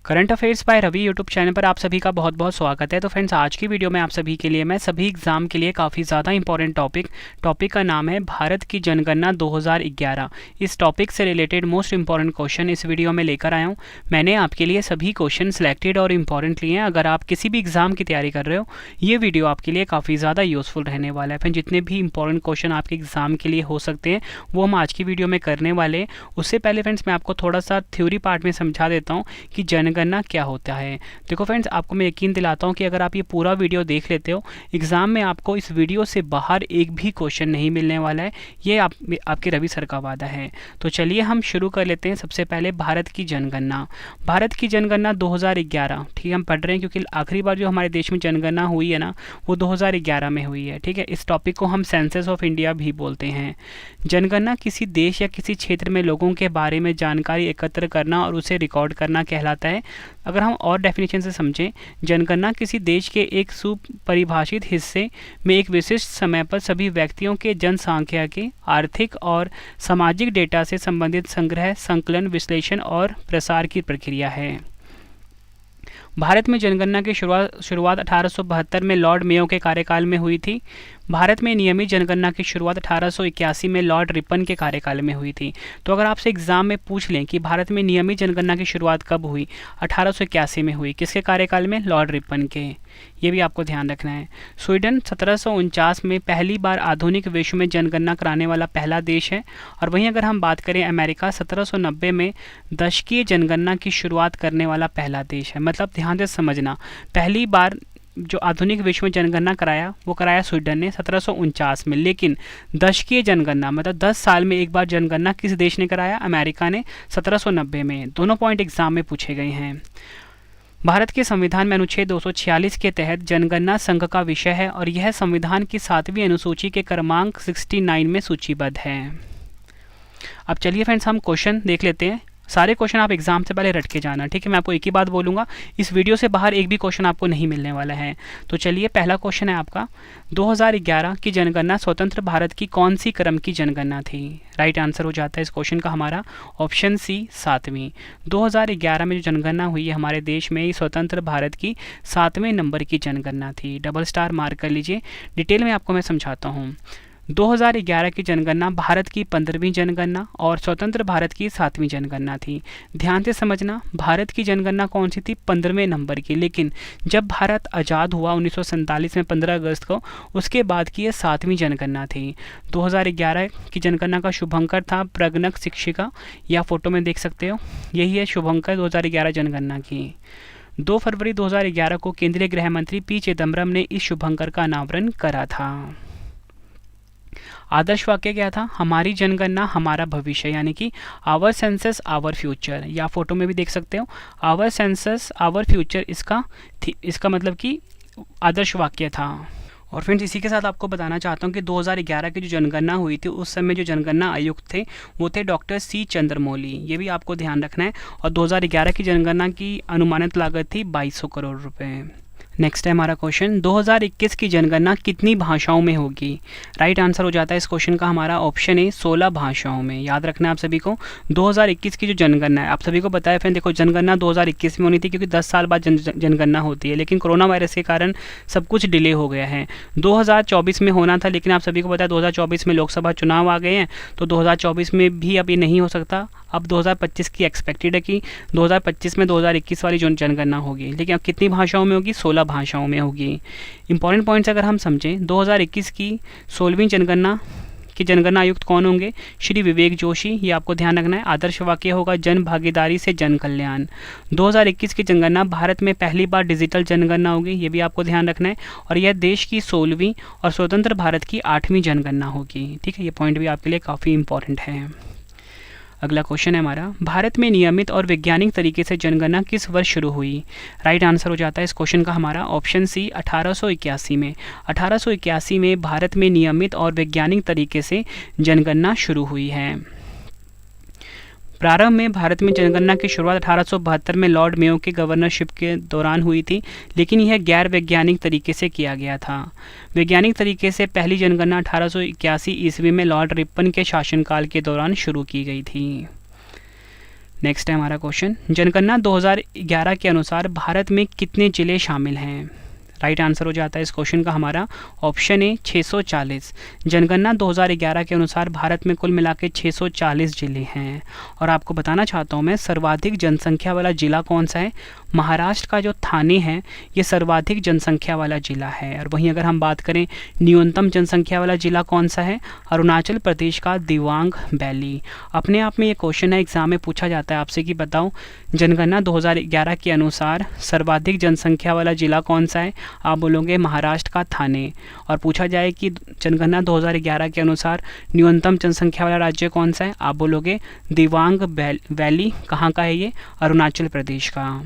Current affairs by Ravi YouTube channel पर आप सभी का बहुत बहुत स्वागत है। तो फ्रेंड्स, आज की वीडियो में आप सभी के लिए मैं सभी एग्जाम के लिए काफ़ी ज़्यादा इंपॉर्टेंट टॉपिक का नाम है भारत की जनगणना 2011। इस टॉपिक से रिलेटेड मोस्ट इंपॉर्टेंट क्वेश्चन इस वीडियो में लेकर आया हूँ। मैंने आपके लिए सभी क्वेश्चन सिलेक्टेड और इम्पॉर्टेंट लिए हैं। अगर आप किसी भी एग्जाम की तैयारी कर रहे हो, ये वीडियो आपके लिए काफ़ी ज़्यादा यूजफुल रहने वाला है। फिर जितने भी इंपॉर्टेंट क्वेश्चन आपके एग्जाम के लिए हो सकते हैं वो हम आज की वीडियो में करने वाले हैं। उससे पहले फ्रेंड्स, मैं आपको थोड़ा सा थ्योरी पार्ट में समझा देता हूँ कि जनगणना क्या होता है। देखो फ्रेंड्स, आपको मैं यकीन दिलाता हूँ कि अगर आप ये पूरा वीडियो देख लेते हो, एग्जाम में आपको इस वीडियो से बाहर एक भी क्वेश्चन नहीं मिलने वाला है। ये आपके रवि सर का वादा है। तो चलिए हम शुरू कर लेते हैं। सबसे पहले भारत की जनगणना। भारत की जनगणना 2011, ठीक है, हम पढ़ रहे हैं क्योंकि आखिरी बार जो हमारे देश में जनगणना हुई है ना, वो 2011 में हुई है। ठीक है, इस टॉपिक को हम सेंसस ऑफ इंडिया भी बोलते हैं। जनगणना किसी देश या किसी क्षेत्र में लोगों के बारे में जानकारी एकत्र करना और उसे रिकॉर्ड करना कहलाता है। अगर हम और डेफिनेशन से समझें, जनगणना किसी देश के एक सुपरिभाषित हिस्से में एक विशिष्ट समय पर सभी व्यक्तियों के जनसंख्या के आर्थिक और सामाजिक डेटा से संबंधित संग्रह, संकलन, विश्लेषण और प्रसार की प्रक्रिया है। भारत में जनगणना की शुरुआत 1872 में लॉर्ड मेयो के कार्यकाल में हुई थी। भारत में नियमित जनगणना की शुरुआत 1881 में लॉर्ड रिपन के कार्यकाल में हुई थी। तो अगर आपसे एग्जाम में पूछ लें कि भारत में नियमित जनगणना की शुरुआत कब हुई, 1881 में हुई। किसके कार्यकाल में? लॉर्ड रिपन के। ये भी आपको ध्यान रखना है। स्वीडन 1749 में पहली बार आधुनिक विश्व में जनगणना कराने वाला पहला देश है। और वहीं अगर हम बात करें, अमेरिका 1790 में दशकीय जनगणना की शुरुआत करने वाला पहला देश है। मतलब ध्यान से समझना, पहली बार जो आधुनिक विश्व में जनगणना कराया वो कराया स्वीडन ने 1749 में, लेकिन दशकीय जनगणना मतलब 10 साल में एक बार जनगणना किस देश ने कराया? अमेरिका ने 1790 में। दोनों पॉइंट एग्जाम में पूछे गए हैं। भारत के संविधान में अनुच्छेद 246 के तहत जनगणना संघ का विषय है और यह संविधान की 7वीं अनुसूची के क्रमांक 69 में सूचीबद्ध है। अब चलिए फ्रेंड्स, हम क्वेश्चन देख लेते हैं। सारे क्वेश्चन आप एग्जाम से पहले रट के जाना, ठीक है। मैं आपको एक ही बात बोलूँगा, इस वीडियो से बाहर एक भी क्वेश्चन आपको नहीं मिलने वाला है। तो चलिए, पहला क्वेश्चन है आपका, 2011 की जनगणना स्वतंत्र भारत की कौन सी क्रम की जनगणना थी? राइट आंसर हो जाता है इस क्वेश्चन का हमारा ऑप्शन सी, 7वीं। 2011 में जो जनगणना हुई है हमारे देश में, स्वतंत्र भारत की 7वें नंबर की जनगणना थी। डबल स्टार मार्क कर लीजिए। डिटेल में आपको मैं समझाता हूँ। 2011 की जनगणना भारत की 15वीं जनगणना और स्वतंत्र भारत की 7वीं जनगणना थी। ध्यान से समझना, भारत की जनगणना कौन सी थी? 15वें नंबर की। लेकिन जब भारत आज़ाद हुआ 1947 में 15 अगस्त को, उसके बाद की ये 7वीं जनगणना थी। 2011 की जनगणना का शुभंकर था प्रगणक शिक्षिका, या फोटो में देख सकते हो, यही है शुभंकर 2011 जनगणना की। 2 फरवरी 2011 को केंद्रीय गृह मंत्री पी चिदम्बरम ने इस शुभंकर का अनावरण करा था। आदर्श वाक्य क्या था? हमारी जनगणना हमारा भविष्य, यानी कि आवर सेंसस आवर फ्यूचर, या फोटो में भी देख सकते हो, आवर सेंसस आवर फ्यूचर, इसका मतलब कि आदर्श वाक्य था। और फ्रेंड्स, इसी के साथ आपको बताना चाहता हूँ कि 2011 की जो जनगणना हुई थी, उस समय जो जनगणना आयुक्त थे वो थे डॉक्टर सी चंद्रमौली। ये भी आपको ध्यान रखना है। और 2011 की जनगणना की अनुमानित लागत थी 2200 करोड़ रुपए। नेक्स्ट है हमारा क्वेश्चन, 2021 की जनगणना कितनी भाषाओं में होगी? राइट आंसर हो जाता है इस क्वेश्चन का हमारा ऑप्शन ए, 16 भाषाओं में। याद रखना है आप सभी को। 2021 की जो जनगणना है, आप सभी को बताया फ्रेंड, देखो जनगणना 2021 में होनी थी क्योंकि 10 साल बाद जनगणना होती है, लेकिन कोरोना वायरस के कारण सब कुछ डिले हो गया है। 2024 में होना था, लेकिन आप सभी को पता है 2024 में लोकसभा चुनाव आ गए हैं, तो 2024 में भी अब ये नहीं हो सकता। अब 2025 की एक्सपेक्टेड है कि 2025 में 2021 वाली जो जनगणना होगी, लेकिन अब कितनी भाषाओं में होगी? 16 भाषाओं में होगी। इंपॉर्टेंट पॉइंट्स अगर हम समझें, 2021 की 16वीं जनगणना आयुक्त कौन होंगे? श्री विवेक जोशी। ये आपको ध्यान रखना है। आदर्श वाक्य होगा जन भागीदारी से जन कल्याण। 2021 की जनगणना भारत में पहली बार डिजिटल जनगणना होगी, ये भी आपको ध्यान रखना है। और यह देश की 16वीं और स्वतंत्र भारत की 8वीं जनगणना होगी। ठीक है, ये पॉइंट भी आपके लिए काफ़ी इंपॉर्टेंट है। अगला क्वेश्चन है हमारा, भारत में नियमित और वैज्ञानिक तरीके से जनगणना किस वर्ष शुरू हुई? राइट आंसर हो जाता है इस क्वेश्चन का हमारा ऑप्शन सी, 1881 में। 1881 में भारत में नियमित और वैज्ञानिक तरीके से जनगणना शुरू हुई है। प्रारंभ में भारत में जनगणना की शुरुआत 1872 में लॉर्ड मेयो के गवर्नरशिप के दौरान हुई थी, लेकिन यह गैर वैज्ञानिक तरीके से किया गया था। वैज्ञानिक तरीके से पहली जनगणना 1881 ईस्वी में लॉर्ड रिपन के शासनकाल के दौरान शुरू की गई थी। नेक्स्ट है हमारा क्वेश्चन, जनगणना 2011 के अनुसार भारत में कितने जिले शामिल हैं? राइट आंसर हो जाता है इस क्वेश्चन का हमारा ऑप्शन ए 640। जनगणना 2011 के अनुसार भारत में कुल मिला के 640 जिले हैं। और आपको बताना चाहता हूँ मैं, सर्वाधिक जनसंख्या वाला जिला कौन सा है? महाराष्ट्र का जो थाने है ये सर्वाधिक जनसंख्या वाला जिला है। और वहीं अगर हम बात करें न्यूनतम जनसंख्या वाला जिला कौन सा है? अरुणाचल प्रदेश का दिबांग वैली। अपने आप में ये क्वेश्चन है, एग्जाम में पूछा जाता है आपसे कि बताओ जनगणना 2011 के अनुसार सर्वाधिक जनसंख्या वाला जिला कौन सा है? आप बोलोगे महाराष्ट्र का थाने। और पूछा जाए कि जनगणना 2011 के अनुसार न्यूनतम जनसंख्या वाला राज्य कौन सा है? आप बोलोगे दिबांग वैली। कहाँ का है ये? अरुणाचल प्रदेश का।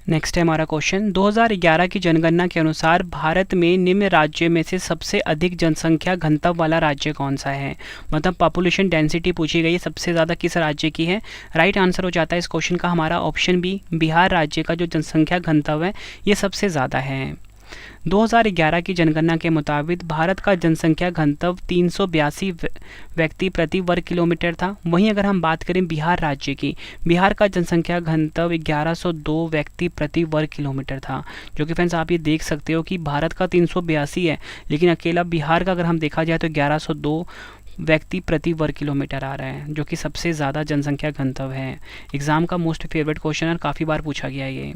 नेक्स्ट है हमारा क्वेश्चन, 2011 की जनगणना के अनुसार भारत में निम्न राज्य में से सबसे अधिक जनसंख्या घनत्व वाला राज्य कौन सा है? मतलब पॉपुलेशन डेंसिटी पूछी गई है, सबसे ज़्यादा किस राज्य की है? राइट आंसर हो जाता है इस क्वेश्चन का हमारा ऑप्शन बी, बिहार राज्य का जो जनसंख्या घनत्व है ये सबसे ज़्यादा है। 2011 की जनगणना के मुताबिक भारत का जनसंख्या घनत्व 382 व्यक्ति प्रति वर्ग किलोमीटर था। वहीं अगर हम बात करें बिहार राज्य की, बिहार का जनसंख्या घनत्व 1102 व्यक्ति प्रति वर्ग किलोमीटर था। जो कि फ्रेंड्स आप ये देख सकते हो कि भारत का 382 है, लेकिन अकेला बिहार का अगर हम देखा जाए तो 1102 व्यक्ति प्रति वर्ग किलोमीटर आ रहा है, जो कि सबसे ज़्यादा जनसंख्या घनत्व है। एग्जाम का मोस्ट फेवरेट क्वेश्चन है, काफ़ी बार पूछा गया है ये।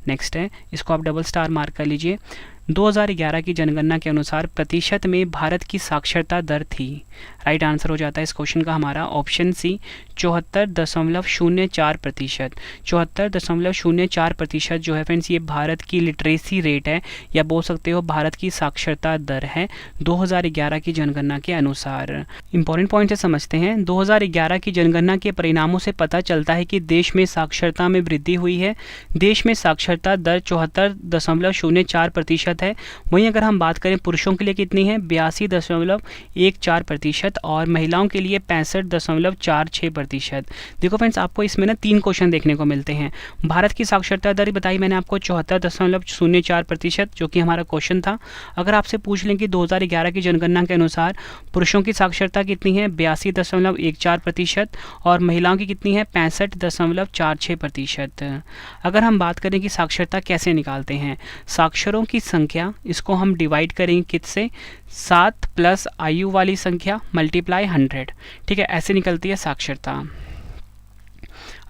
नेक्स्ट है, इसको आप डबल स्टार मार्क कर लीजिए। 2011 की जनगणना के अनुसार प्रतिशत में भारत की साक्षरता दर थी। राइट आंसर हो जाता है इस क्वेश्चन का हमारा ऑप्शन सी, 74.04%। 74.04% जो है फ्रेंड्स ये भारत की लिटरेसी रेट है, या बोल सकते हो भारत की साक्षरता दर है 2011 की जनगणना के अनुसार। इंपॉर्टेंट पॉइंट से समझते हैं, 2011 की जनगणना के परिणामों से पता चलता है कि देश में साक्षरता में वृद्धि हुई है। देश में साक्षरता दर 74.04% है। वहीं अगर हम बात करें पुरुषों के लिए कितनी है? 82.14% और महिलाओं के लिए 65.46%। देखो फ्रेंड्स, आपको इसमें ना 3 क्वेश्चन देखने को मिलते हैं। भारत की साक्षरता दर बताई मैंने आपको 74.04%, जो कि हमारा क्वेश्चन था। अगर आपसे पूछ लें कि 2011 की जनगणना के अनुसार पुरुषों की साक्षरता कितनी है? 82.14% और महिलाओं की कितनी है? 65.46%। अगर हम बात करें कि साक्षरता कैसे निकालते हैं, साक्षरों की संख्या इसको हम डिवाइड करेंगे किससे? 7 प्लस आयु वाली संख्या मल्टीप्लाई 100। ठीक है, ऐसे निकलती है साक्षरता।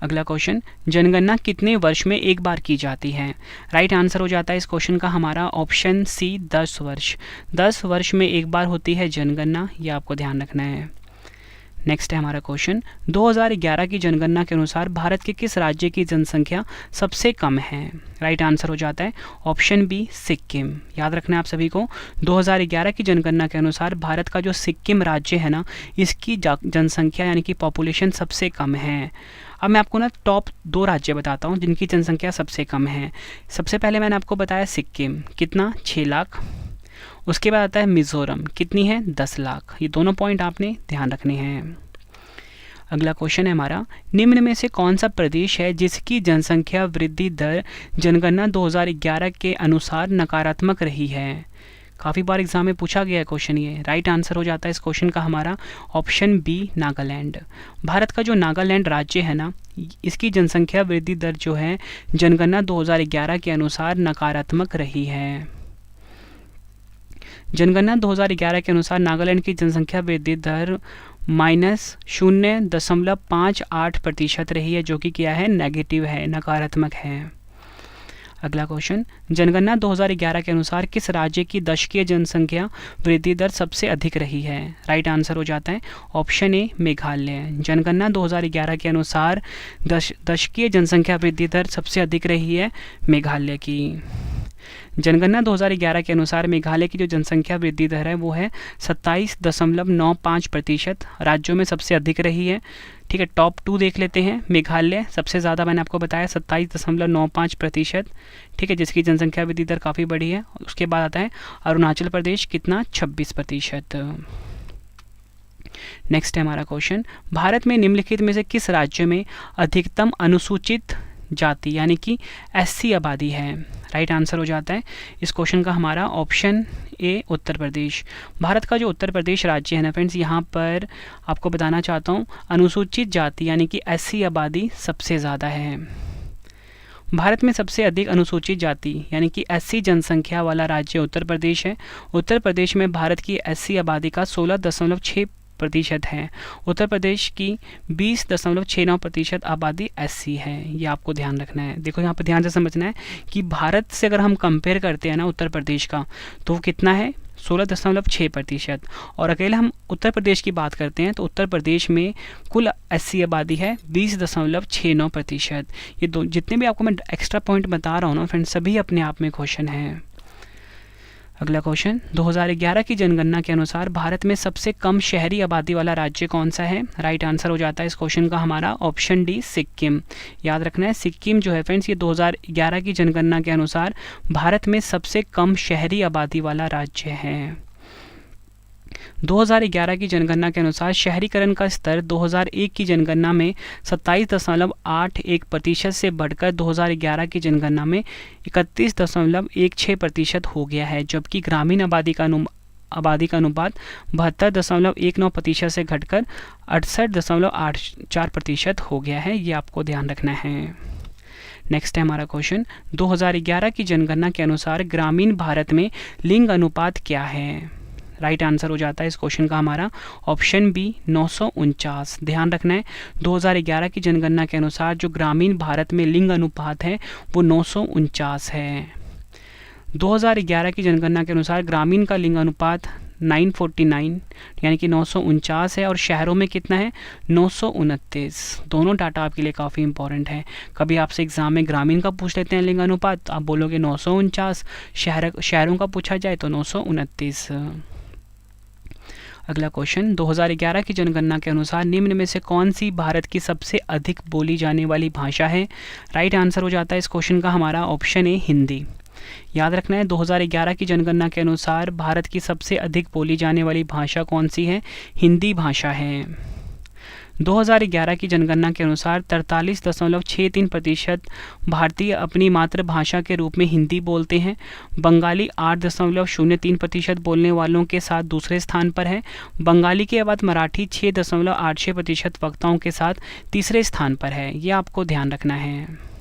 अगला क्वेश्चन, जनगणना कितने वर्ष में एक बार की जाती है? राइट आंसर हो जाता है इस क्वेश्चन का हमारा ऑप्शन सी, 10 वर्ष। 10 वर्ष में एक बार होती है जनगणना, ये आपको ध्यान रखना है। नेक्स्ट है हमारा क्वेश्चन, 2011 की जनगणना के अनुसार भारत के किस राज्य की जनसंख्या सबसे कम है? राइट आंसर हो जाता है ऑप्शन बी, सिक्किम। याद रखना है आप सभी को, 2011 की जनगणना के अनुसार भारत का जो सिक्किम राज्य है ना, इसकी जनसंख्या यानी कि पॉपुलेशन सबसे कम है। अब मैं आपको ना टॉप 2 राज्य बताता हूँ जिनकी जनसंख्या सबसे कम है। सबसे पहले मैंने आपको बताया सिक्किम, कितना? 6 लाख। उसके बाद आता है मिज़ोरम, कितनी है? 10 लाख। ये दोनों पॉइंट आपने ध्यान रखने हैं। अगला क्वेश्चन है हमारा, निम्न में से कौन सा प्रदेश है जिसकी जनसंख्या वृद्धि दर जनगणना 2011 के अनुसार नकारात्मक रही है? काफ़ी बार एग्जाम में पूछा गया है क्वेश्चन ये। राइट आंसर हो जाता है इस क्वेश्चन का हमारा ऑप्शन बी, नागालैंड। भारत का जो नागालैंड राज्य है ना, इसकी जनसंख्या वृद्धि दर जो है जनगणना 2011 के अनुसार नकारात्मक रही है। जनगणना 2011 के अनुसार नागालैंड की जनसंख्या वृद्धि दर -0.58% रही है, जो कि क्या है? नेगेटिव है, नकारात्मक है। अगला क्वेश्चन, जनगणना 2011 के अनुसार किस राज्य की दशकीय जनसंख्या वृद्धि दर सबसे अधिक रही है? राइट आंसर हो जाता है ऑप्शन ए, मेघालय। जनगणना 2011 के अनुसार दशकीय जनसंख्या वृद्धि दर सबसे अधिक रही है मेघालय की। जनगणना 2011 के अनुसार मेघालय की जो जनसंख्या वृद्धि दर है वो है 27.95%, राज्यों में सबसे अधिक रही है। ठीक है, टॉप 2 देख लेते हैं। मेघालय सबसे ज़्यादा मैंने आपको बताया 27.95%, ठीक है, जिसकी जनसंख्या वृद्धि दर काफ़ी बड़ी है। उसके बाद आता है अरुणाचल प्रदेश, कितना? 26%। नेक्स्ट है हमारा क्वेश्चन, भारत में निम्नलिखित में से किस राज्य में अधिकतम अनुसूचित जाति यानी कि एससी आबादी है। राइट आंसर हो जाता है इस क्वेश्चन का हमारा ऑप्शन ए उत्तर प्रदेश। भारत का जो उत्तर प्रदेश राज्य है ना फ्रेंड्स, यहाँ पर आपको बताना चाहता हूँ अनुसूचित जाति यानी कि एससी आबादी सबसे ज़्यादा है। भारत में सबसे अधिक अनुसूचित जाति यानी कि एससी जनसंख्या वाला राज्य उत्तर प्रदेश है। उत्तर प्रदेश में भारत की एससी आबादी का 16.6% है। उत्तर प्रदेश की 20.69% आबादी एससी है। ये आपको ध्यान रखना है। देखो यहाँ पर ध्यान से समझना है कि भारत से अगर हम कंपेयर करते हैं ना उत्तर प्रदेश का, तो वो कितना है 16.6%। और अकेले हम उत्तर प्रदेश की बात करते हैं तो उत्तर प्रदेश में कुल एससी आबादी है 20.69%। ये दो जितने भी आपको मैं एक्स्ट्रा पॉइंट बता रहा हूँ ना फ्रेंड्स, सभी अपने आप में क्वेश्चन है। अगला क्वेश्चन, 2011 की जनगणना के अनुसार भारत में सबसे कम शहरी आबादी वाला राज्य कौन सा है? राइट आंसर हो जाता है इस क्वेश्चन का हमारा ऑप्शन डी सिक्किम। याद रखना है सिक्किम जो है फ्रेंड्स, ये 2011 की जनगणना के अनुसार भारत में सबसे कम शहरी आबादी वाला राज्य है। 2011 की जनगणना के अनुसार शहरीकरण का स्तर 2001 की जनगणना में 27.81% से बढ़कर 2011 की जनगणना में 31.16% हो गया है, जबकि ग्रामीण आबादी का अनुपात 72.19% से घटकर 68.84% हो गया है। ये आपको ध्यान रखना है। नेक्स्ट है हमारा क्वेश्चन, 2011 की जनगणना के अनुसार ग्रामीण भारत में लिंग अनुपात क्या है? राइट आंसर हो जाता है इस क्वेश्चन का हमारा ऑप्शन बी 949। ध्यान रखना है 2011 की जनगणना के अनुसार जो ग्रामीण भारत में लिंग अनुपात है वो 949 है। 2011 की जनगणना के अनुसार ग्रामीण का लिंग अनुपात 949 यानी कि 949 है और शहरों में कितना है 929। दोनों डाटा आपके लिए काफ़ी इंपॉर्टेंट है। कभी आपसे एग्जाम में ग्रामीण का पूछ लेते हैं लिंग अनुपात, आप बोलोगे 949, शहरों का पूछा जाए तो 929। अगला क्वेश्चन, 2011 की जनगणना के अनुसार निम्न में से कौन सी भारत की सबसे अधिक बोली जाने वाली भाषा है? राइट आंसर हो जाता है इस क्वेश्चन का हमारा ऑप्शन ए हिंदी। याद रखना है 2011 की जनगणना के अनुसार भारत की सबसे अधिक बोली जाने वाली भाषा कौन सी है? हिंदी भाषा है। 2011 की जनगणना के अनुसार 43.63% भारतीय अपनी मातृभाषा के रूप में हिंदी बोलते हैं। बंगाली 8.03% बोलने वालों के साथ दूसरे स्थान पर है। बंगाली के बाद मराठी 6.86% वक्ताओं के साथ तीसरे स्थान पर है। ये आपको ध्यान रखना है।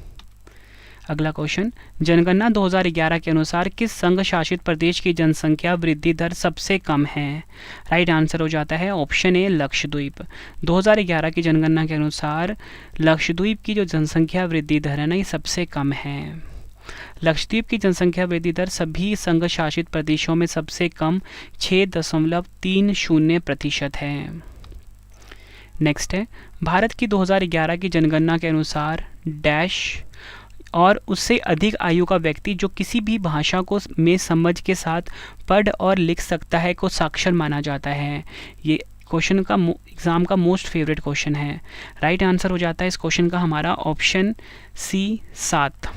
अगला क्वेश्चन, जनगणना 2011 के अनुसार किस संघ शासित प्रदेश की जनसंख्या वृद्धि दर सबसे कम है? राइट आंसर हो जाता है ऑप्शन ए लक्षद्वीप। 2011 की जनगणना के अनुसार लक्षद्वीप की जो जनसंख्या वृद्धि दर है ना ये सबसे कम है। लक्षद्वीप की जनसंख्या वृद्धि दर सभी संघ शासित प्रदेशों में सबसे कम 6.30% है। नेक्स्ट है, भारत की 2011 की जनगणना के अनुसार डैश और उससे अधिक आयु का व्यक्ति जो किसी भी भाषा को में समझ के साथ पढ़ और लिख सकता है को साक्षर माना जाता है। ये क्वेश्चन का एग्ज़ाम का मोस्ट फेवरेट क्वेश्चन है। राइट आंसर हो जाता है इस क्वेश्चन का हमारा ऑप्शन सी 7।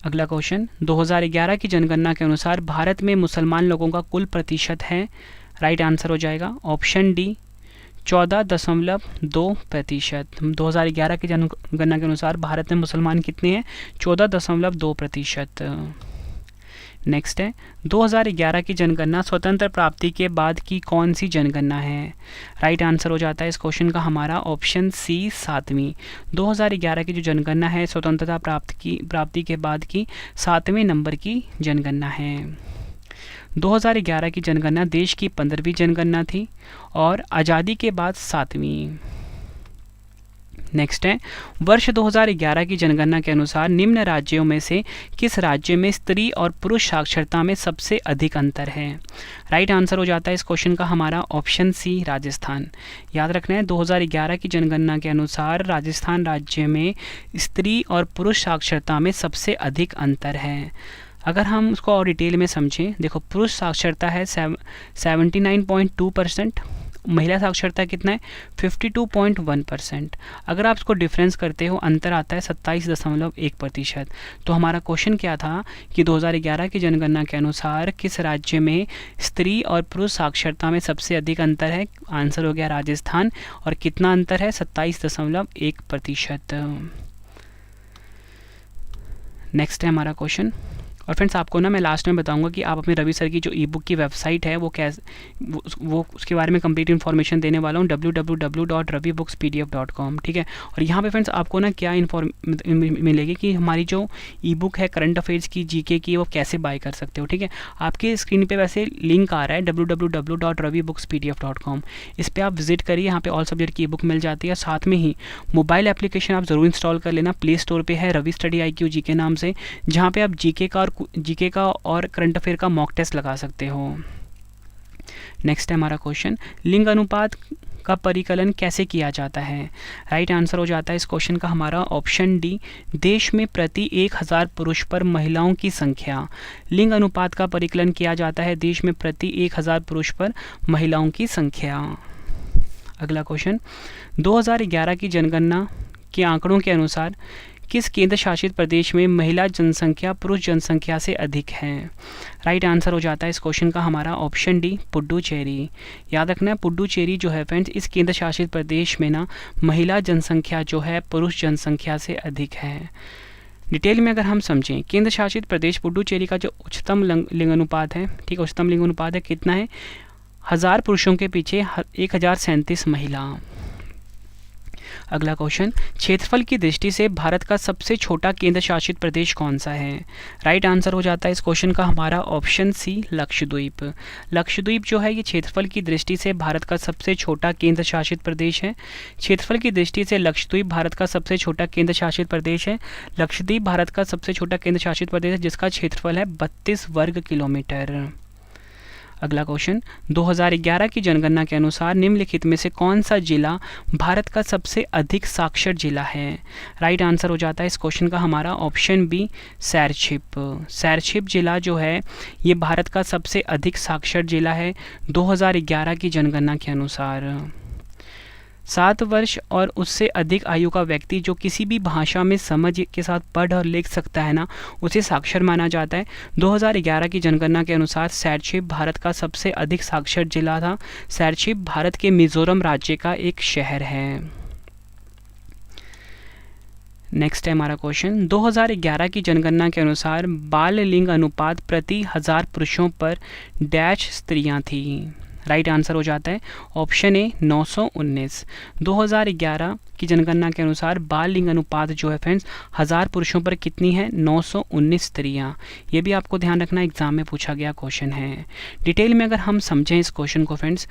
अगला क्वेश्चन, 2011 की जनगणना के अनुसार भारत में मुसलमान लोगों का कुल प्रतिशत है? राइट आंसर हो जाएगा ऑप्शन डी 14.2%। 2011 की जनगणना के अनुसार भारत में मुसलमान कितने हैं? 14.2%। नेक्स्ट है, 2011 की जनगणना स्वतंत्र प्राप्ति के बाद की कौन सी जनगणना है? राइट आंसर हो जाता है इस क्वेश्चन का हमारा ऑप्शन सी 7वीं। 2011 की जो जनगणना है स्वतंत्रता प्राप्ति के बाद की 7वें नंबर की जनगणना है। 2011 की जनगणना देश की 15वीं जनगणना थी और आज़ादी के बाद 7वीं। नेक्स्ट है, वर्ष 2011 की जनगणना के अनुसार निम्न राज्यों में से किस राज्य में स्त्री और पुरुष साक्षरता में सबसे अधिक अंतर है? राइट आंसर हो जाता है इस क्वेश्चन का हमारा ऑप्शन सी राजस्थान। याद रखना है 2011 की जनगणना के अनुसार राजस्थान राज्य में स्त्री और पुरुष साक्षरता में सबसे अधिक अंतर है। अगर हम उसको और डिटेल में समझें, देखो पुरुष साक्षरता है 79.2% महिला साक्षरता कितना है 52.1%। अगर आप इसको डिफरेंस करते हो अंतर आता है 27.1%। तो हमारा क्वेश्चन क्या था कि 2011 की जनगणना के अनुसार किस राज्य में स्त्री और पुरुष साक्षरता में सबसे अधिक अंतर है। आंसर हो गया राजस्थान। और कितना अंतर है 27.1%। नेक्स्ट है हमारा क्वेश्चन। और फ्रेंड्स आपको ना मैं लास्ट में बताऊंगा कि आप अपने रवि सर की जो ई बुक की वेबसाइट है वो कैसे वो उसके बारे में कंप्लीट इन्फॉर्मेशन देने वाला हूँ www.ravibooks.pdf.com। ठीक है। और यहाँ पे फ्रेंड्स आपको ना क्या मिलेगी कि हमारी जो ई बुक है करंट अफेयर्स की जीके की वो कैसे बाय कर सकते हो। ठीक है। आपके स्क्रीन पे वैसे लिंक आ रहा है www.ravibooks.pdf.com। इस पर आप विजिट करिए, यहाँ पे ऑल सब्जेक्ट की ई बुक मिल जाती है। साथ में ही मोबाइल एप्लीकेशन आप ज़रूर इंस्टॉल कर लेना, प्ले स्टोर पर है रवि स्टडी IQ जीके नाम से, जहाँ पे आप जीके का और करंट अफेयर का मॉक टेस्ट लगा सकते हो। नेक्स्ट है हमारा क्वेश्चन, लिंग अनुपात का परिकलन कैसे किया जाता है। राइट आंसर हो जाता है इस क्वेश्चन का हमारा ऑप्शन डी, देश में प्रति 1000 पुरुष पर महिलाओं की संख्या। लिंग अनुपात का परिकलन किया जाता है देश में प्रति 1000 पुरुष पर महिलाओं की संख्या। अगला क्वेश्चन, 2011 की जनगणना के आंकड़ों के अनुसार किस केंद्र शासित प्रदेश में महिला जनसंख्या पुरुष जनसंख्या से अधिक है। राइट आंसर हो जाता है इस क्वेश्चन का हमारा ऑप्शन डी, पुडुचेरी। याद रखना है पुडुचेरी जो है फ्रेंड्स इस केंद्र शासित प्रदेश में ना महिला जनसंख्या जो है पुरुष जनसंख्या से अधिक है। डिटेल में अगर हम समझें, केंद्र शासित प्रदेश पुडुचेरी का जो उच्चतम लिंग अनुपात है, ठीक है, उच्चतम लिंग अनुपात है कितना है 1000 पुरुषों के पीछे 1037 महिला। अगला क्वेश्चन, क्षेत्रफल की दृष्टि से भारत का सबसे छोटा केंद्र शासित प्रदेश कौन सा है। राइट आंसर हो जाता है इस क्वेश्चन का हमारा ऑप्शन सी, लक्षद्वीप। लक्षद्वीप जो है ये क्षेत्रफल की दृष्टि से भारत का सबसे छोटा केंद्र शासित प्रदेश है। क्षेत्रफल की दृष्टि से लक्षद्वीप भारत का सबसे छोटा केंद्र शासित प्रदेश है। लक्षद्वीप भारत का सबसे छोटा केंद्र शासित प्रदेश है जिसका क्षेत्रफल है 32 वर्ग किलोमीटर। अगला क्वेश्चन, 2011 की जनगणना के अनुसार निम्नलिखित में से कौन सा जिला भारत का सबसे अधिक साक्षर जिला है। राइट आंसर हो जाता है इस क्वेश्चन का हमारा ऑप्शन बी, सैरछिप। सैरछिप जिला जो है ये भारत का सबसे अधिक साक्षर जिला है 2011 की जनगणना के अनुसार। 7 वर्ष और उससे अधिक आयु का व्यक्ति जो किसी भी भाषा में समझ के साथ पढ़ और लिख सकता है ना, उसे साक्षर माना जाता है। 2011 की जनगणना के अनुसार सैरछिप भारत का सबसे अधिक साक्षर जिला था। सैरछिप भारत के मिजोरम राज्य का एक शहर है। नेक्स्ट है हमारा क्वेश्चन, 2011 की जनगणना के अनुसार बाल लिंग अनुपात प्रति 1000 पुरुषों पर डैश स्त्रियां थी। राइट आंसर हो जाता है ऑप्शन ए, 919। 2011 की जनगणना के अनुसार बाल लिंग अनुपात जो है फ्रेंड्स 1000 पुरुषों पर कितनी है, 919 स्त्रियां। ये भी आपको ध्यान रखना, एग्जाम में पूछा गया क्वेश्चन है। डिटेल में अगर हम समझें इस क्वेश्चन को फ्रेंड्स,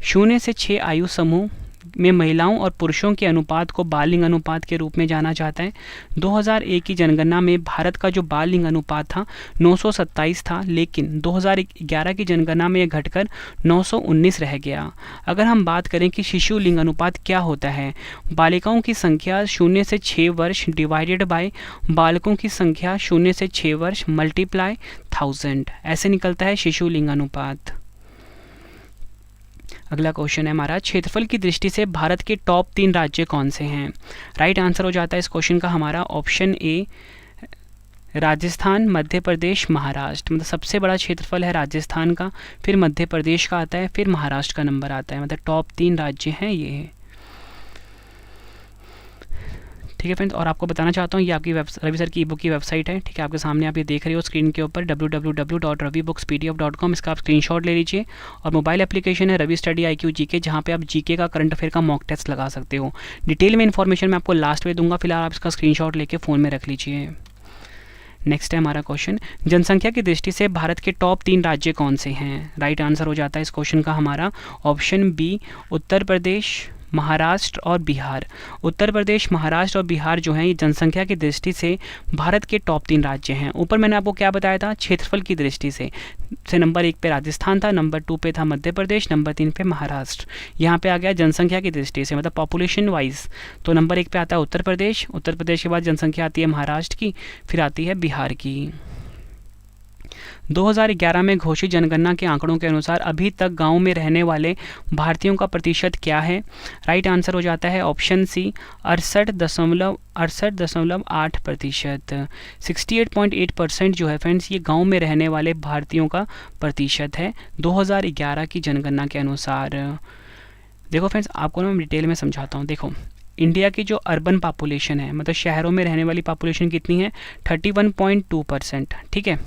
0 से 6 आयु समूह में महिलाओं और पुरुषों के अनुपात को बाल लिंग अनुपात के रूप में जाना जाता है। 2001 की जनगणना में भारत का जो बाल लिंग अनुपात था 927 था, लेकिन 2011 की जनगणना में यह घटकर 919 रह गया। अगर हम बात करें कि शिशु लिंग अनुपात क्या होता है, बालिकाओं की संख्या 0 से 6 वर्ष डिवाइडेड बाय बालकों की संख्या 0 से 6 वर्ष मल्टीप्लाई 1000, ऐसे निकलता है शिशु लिंग अनुपात। अगला क्वेश्चन है हमारा, क्षेत्रफल की दृष्टि से भारत के टॉप 3 राज्य कौन से हैं। राइट आंसर हो जाता है इस क्वेश्चन का हमारा ऑप्शन ए, राजस्थान, मध्य प्रदेश, महाराष्ट्र। मतलब सबसे बड़ा क्षेत्रफल है राजस्थान का, फिर मध्य प्रदेश का आता है, फिर महाराष्ट्र का नंबर आता है। मतलब टॉप 3 राज्य हैं ये। ठीक है फ्रेंड्स, और आपको बताना चाहता हूँ ये आपकी रवि सर की ई बुक की वेबसाइट है। ठीक है, आपके सामने आप ये देख रहे हो स्क्रीन के ऊपर www.ravibooks.pdf.com। इसका आप स्क्रीनशॉट ले लीजिए। और मोबाइल एप्लीकेशन है रवि स्टडी IQ जीके, जहाँ पे आप जीके का करंट अफेयर का मॉक टेस्ट लगा सकते हो। डिटेल में इन्फॉर्मेशन मैं आपको लास्ट में दूंगा, फिलहाल आप इसका स्क्रीनशॉट लेके फ़ोन में रख लीजिए। नेक्स्ट है हमारा क्वेश्चन, जनसंख्या की दृष्टि से भारत के टॉप 3 राज्य कौन से हैं। राइट आंसर हो जाता है इस क्वेश्चन का हमारा ऑप्शन बी, उत्तर प्रदेश, महाराष्ट्र और बिहार। उत्तर प्रदेश, महाराष्ट्र और बिहार जो हैं ये जनसंख्या की दृष्टि से भारत के टॉप 3 राज्य हैं। ऊपर मैंने आपको क्या बताया था, क्षेत्रफल की दृष्टि से नंबर 1 पे राजस्थान था, नंबर 2 पे था मध्य प्रदेश, नंबर 3 पे महाराष्ट्र। यहाँ पे आ गया जनसंख्या की दृष्टि से, मतलब पॉपुलेशन वाइज, तो नंबर 1 पे आता है उत्तर प्रदेश। उत्तर प्रदेश के बाद जनसंख्या आती है महाराष्ट्र की, फिर आती है बिहार की। 2011 में घोषित जनगणना के आंकड़ों के अनुसार अभी तक गांव में रहने वाले भारतीयों का प्रतिशत क्या है? राइट आंसर हो जाता है ऑप्शन सी 68.8%। 68.8% जो है फ्रेंड्स, ये गांव में रहने वाले भारतीयों का प्रतिशत है 2011 की जनगणना के अनुसार। देखो फ्रेंड्स, आपको ना मैं डिटेल में समझाता हूँ। देखो, इंडिया की जो अर्बन पॉपुलेशन है, मतलब शहरों में रहने वाली पॉपुलेशन कितनी है? 31.2%, ठीक है।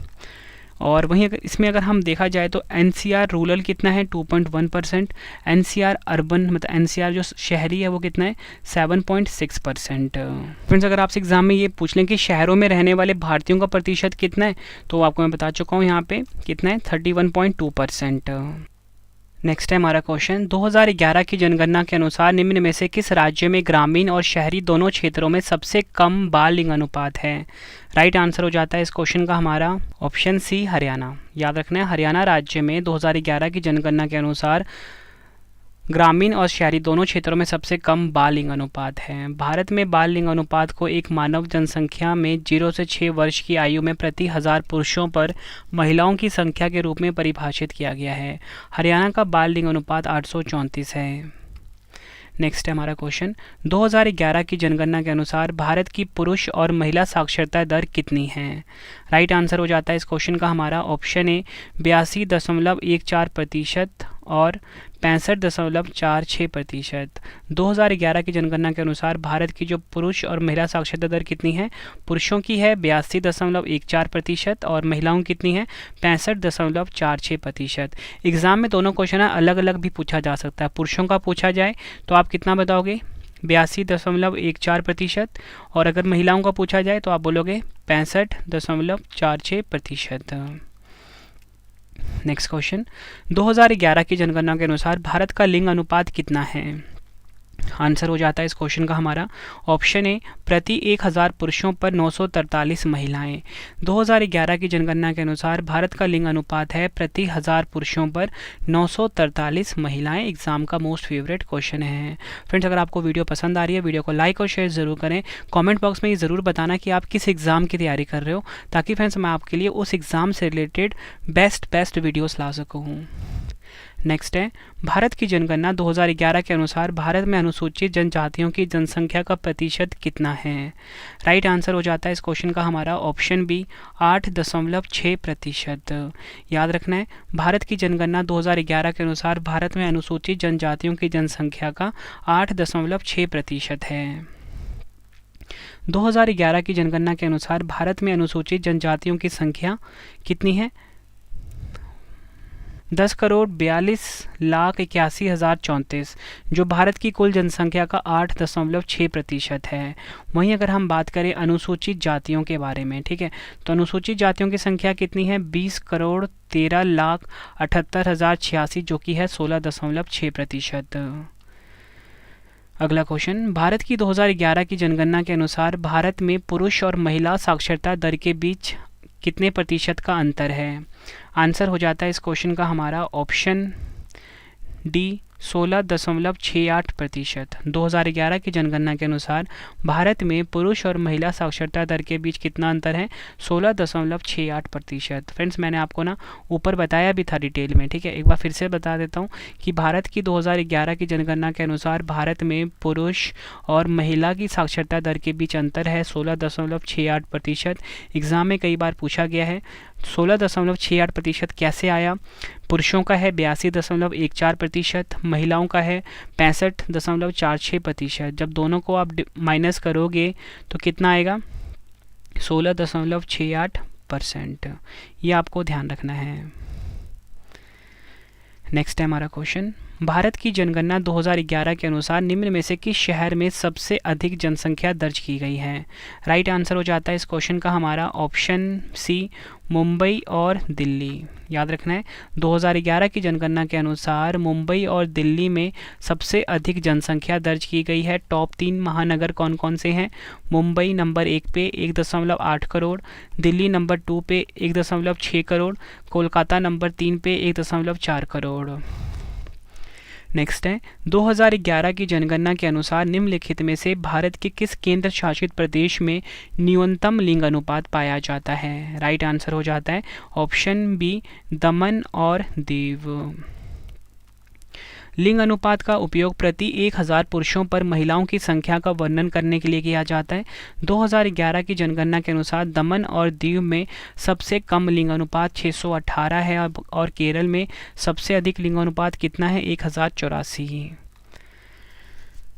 और वहीं अगर हम देखा जाए तो एनसीआर रूरल कितना है? 2.1%। एनसीआर अर्बन मतलब एनसीआर जो शहरी है वो कितना है? 7.6%। फ्रेंड्स, अगर आपसे एग्जाम में ये पूछ लें कि शहरों में रहने वाले भारतीयों का प्रतिशत कितना है, तो आपको मैं बता चुका हूँ यहाँ पे कितना है, 31.2%। नेक्स्ट है हमारा क्वेश्चन, 2011 की जनगणना के अनुसार निम्न में से किस राज्य में ग्रामीण और शहरी दोनों क्षेत्रों में सबसे कम बाल लिंग अनुपात है? राइट आंसर हो जाता है इस क्वेश्चन का हमारा ऑप्शन सी हरियाणा। याद रखना है, हरियाणा राज्य में 2011 की जनगणना के अनुसार ग्रामीण और शहरी दोनों क्षेत्रों में सबसे कम बाल लिंग अनुपात है। भारत में बाल लिंग अनुपात को एक मानव जनसंख्या में 0 से 6 वर्ष की आयु में प्रति 1000 पुरुषों पर महिलाओं की संख्या के रूप में परिभाषित किया गया है। हरियाणा का बाल लिंग अनुपात 834 है। नेक्स्ट है हमारा क्वेश्चन, 2011 की जनगणना के अनुसार भारत की पुरुष और महिला साक्षरता दर कितनी है? राइट आंसर हो जाता है इस क्वेश्चन का हमारा ऑप्शन ए 82.14% और 65.46%। 2011 की जनगणना के अनुसार भारत की जो पुरुष और महिला साक्षरता दर कितनी है? पुरुषों की है 82.14% और महिलाओं की कितनी है? 65.46%। एग्जाम में दोनों क्वेश्चन अलग अलग भी पूछा जा सकता है। पुरुषों का पूछा जाए तो आप कितना बताओगे? 82.14%, और अगर महिलाओं का पूछा जाए तो आप बोलोगे 65.46%। नेक्स्ट क्वेश्चन, 2011 की जनगणना के अनुसार भारत का लिंग अनुपात कितना है? आंसर हो जाता है इस क्वेश्चन का हमारा ऑप्शन ए प्रति 1000 पुरुषों पर 943 महिलाएं। 2011 की जनगणना के अनुसार भारत का लिंग अनुपात है प्रति 1000 पुरुषों पर 943 महिलाएं। एग्जाम का मोस्ट फेवरेट क्वेश्चन है। फ्रेंड्स, अगर आपको वीडियो पसंद आ रही है, वीडियो को लाइक और शेयर ज़रूर करें। कमेंट बॉक्स में ये ज़रूर बताना कि आप किस एग्ज़ाम की तैयारी कर रहे हो, ताकि फ्रेंड्स मैं आपके लिए उस एग्ज़ाम से रिलेटेड बेस्ट वीडियोस ला सकूँ। नेक्स्ट है, भारत की जनगणना 2011 के अनुसार भारत में अनुसूचित जनजातियों की जनसंख्या का प्रतिशत कितना है? राइट आंसर हो जाता है इस क्वेश्चन का हमारा ऑप्शन बी 8.6%। याद रखना है, भारत की जनगणना 2011 के अनुसार भारत में अनुसूचित जनजातियों की जनसंख्या का 8.6% है। 2011 की जनगणना के अनुसार भारत में अनुसूचित जनजातियों की संख्या कितनी है? 10,42,81,034, जो भारत की कुल जनसंख्या का 8.6% है। वहीं अगर हम बात करें अनुसूचित जातियों के बारे में, ठीक है, तो अनुसूचित जातियों की संख्या कितनी है? 20,13,78,086, जो कि है 16.6%। अगला क्वेश्चन, भारत की 2011 की जनगणना के अनुसार भारत में पुरुष और महिला साक्षरता दर के बीच कितने प्रतिशत का अंतर है? आंसर हो जाता है इस क्वेश्चन का हमारा ऑप्शन डी 16.68%। 2011 की जनगणना के अनुसार भारत में पुरुष और महिला साक्षरता दर के बीच कितना अंतर है? 16.68%। फ्रेंड्स, मैंने आपको ना ऊपर बताया भी था डिटेल में, ठीक है, एक बार फिर से बता देता हूँ कि भारत की 2011 की जनगणना के अनुसार भारत में पुरुष और महिला की साक्षरता दर के बीच अंतर है 16.68%। एग्ज़ाम में कई बार पूछा गया है 16.68% कैसे आया? पुरुषों का है 82.14%, महिलाओं का है 65.46%। जब दोनों को आप माइनस करोगे तो कितना आएगा? 16.68%। ये आपको ध्यान रखना है। नेक्स्ट है हमारा क्वेश्चन, भारत की जनगणना 2011 के अनुसार निम्न में से किस शहर में सबसे अधिक जनसंख्या दर्ज की गई है? राइट आंसर हो जाता है इस क्वेश्चन का हमारा ऑप्शन सी मुंबई और दिल्ली। याद रखना है, 2011 की जनगणना के अनुसार मुंबई और दिल्ली में सबसे अधिक जनसंख्या दर्ज की गई है। टॉप 3 महानगर कौन कौन से हैं? मुंबई नंबर 1 पे 1.8 करोड़, दिल्ली नंबर 2 पे 1.6 करोड़, कोलकाता नंबर 3 पे 1.4 करोड़। नेक्स्ट है 2011 की जनगणना के अनुसार निम्नलिखित में से भारत के किस केंद्र शासित प्रदेश में न्यूनतम लिंग अनुपात पाया जाता है। राइट आंसर हो जाता है ऑप्शन बी दमन और दीव। लिंग अनुपात का उपयोग प्रति 1000 पुरुषों पर महिलाओं की संख्या का वर्णन करने के लिए किया जाता है। 2011 की जनगणना के अनुसार दमन और दीव में सबसे कम लिंग अनुपात 618 है और केरल में सबसे अधिक लिंग अनुपात कितना है 1084।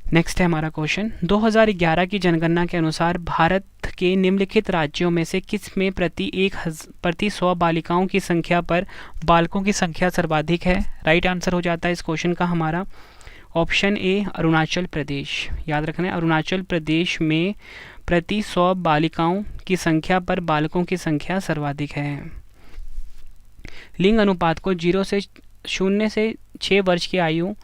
नेक्स्ट है हमारा क्वेश्चन 2011 की जनगणना के अनुसार भारत के निम्नलिखित राज्यों में से किस में प्रति 100 बालिकाओं की संख्या पर बालकों की संख्या सर्वाधिक है। राइट आंसर हो जाता है इस क्वेश्चन का हमारा ऑप्शन ए अरुणाचल प्रदेश। याद रखना है अरुणाचल प्रदेश में प्रति 100 बालिकाओं की संख्या पर बालकों की संख्या सर्वाधिक है। लिंग अनुपात को 0 से 6 वर्ष की आयु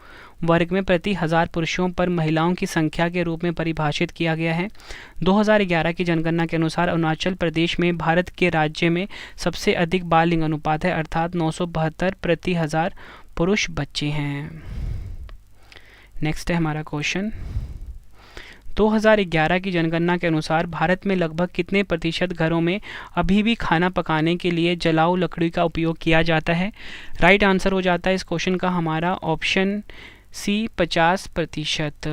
वर्ग में प्रति 1000 पुरुषों पर महिलाओं की संख्या के रूप में परिभाषित किया गया है। 2011 की जनगणना के अनुसार अरुणाचल प्रदेश में भारत के राज्य में सबसे अधिक बाल लिंग अनुपात है अर्थात 972 प्रति 1000 पुरुष बच्चे हैं। नेक्स्ट है हमारा क्वेश्चन 2011 की जनगणना के अनुसार भारत में लगभग कितने प्रतिशत घरों में अभी भी खाना पकाने के लिए जलाऊ लकड़ी का उपयोग किया जाता है। राइट आंसर हो जाता है इस क्वेश्चन का हमारा ऑप्शन सी 50%।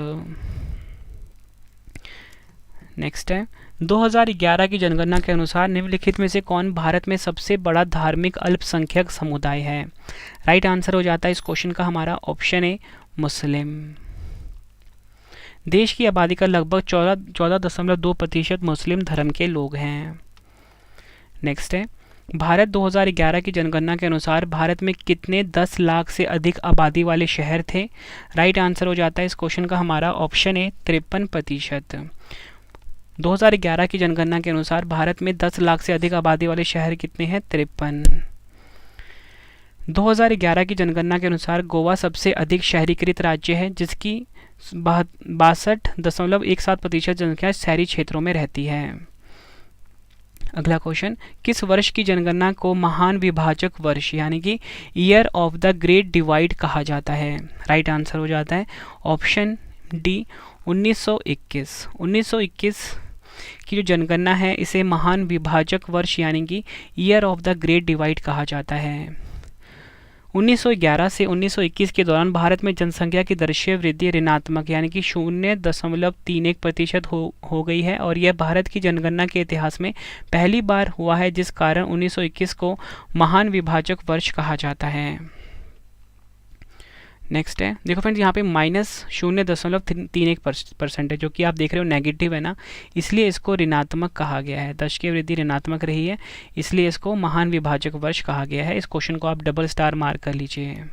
नेक्स्ट है 2011 की जनगणना के अनुसार निम्नलिखित में से कौन भारत में सबसे बड़ा धार्मिक अल्पसंख्यक समुदाय है। राइट आंसर हो जाता है इस क्वेश्चन का हमारा ऑप्शन ए मुस्लिम। देश की आबादी का लगभग 14.2% मुस्लिम धर्म के लोग हैं। नेक्स्ट है भारत 2011 की जनगणना के अनुसार भारत में कितने 10 लाख से अधिक आबादी वाले शहर थे। राइट आंसर हो जाता है इस क्वेश्चन का हमारा ऑप्शन ए 53%। 2011 की जनगणना के अनुसार भारत में 10 लाख से अधिक आबादी वाले शहर कितने हैं 53। 2011 की जनगणना के अनुसार गोवा सबसे अधिक शहरीकृत राज्य है जिसकी 62.17% जनसंख्या शहरी क्षेत्रों में रहती है। अगला क्वेश्चन किस वर्ष की जनगणना को महान विभाजक वर्ष यानी कि year of the great divide कहा जाता है। राइट आंसर हो जाता है ऑप्शन डी 1921। 1921 की जो जनगणना है इसे महान विभाजक वर्ष यानी कि year of the great divide कहा जाता है। 1911 से 1921 के दौरान भारत में जनसंख्या की दृश्य वृद्धि ऋणात्मक यानी कि 0.31% हो गई है और यह भारत की जनगणना के इतिहास में पहली बार हुआ है जिस कारण 1921 को महान विभाजक वर्ष कहा जाता है। नेक्स्ट है देखो फ्रेंड्स यहाँ पे -0.31% है जो कि आप देख रहे हो नेगेटिव है ना, इसलिए इसको ऋणात्मक कहा गया है। दशकीय वृद्धि ऋणात्मक रही है इसलिए इसको महान विभाजक वर्ष कहा गया है। इस क्वेश्चन को आप डबल स्टार मार्क कर लीजिए।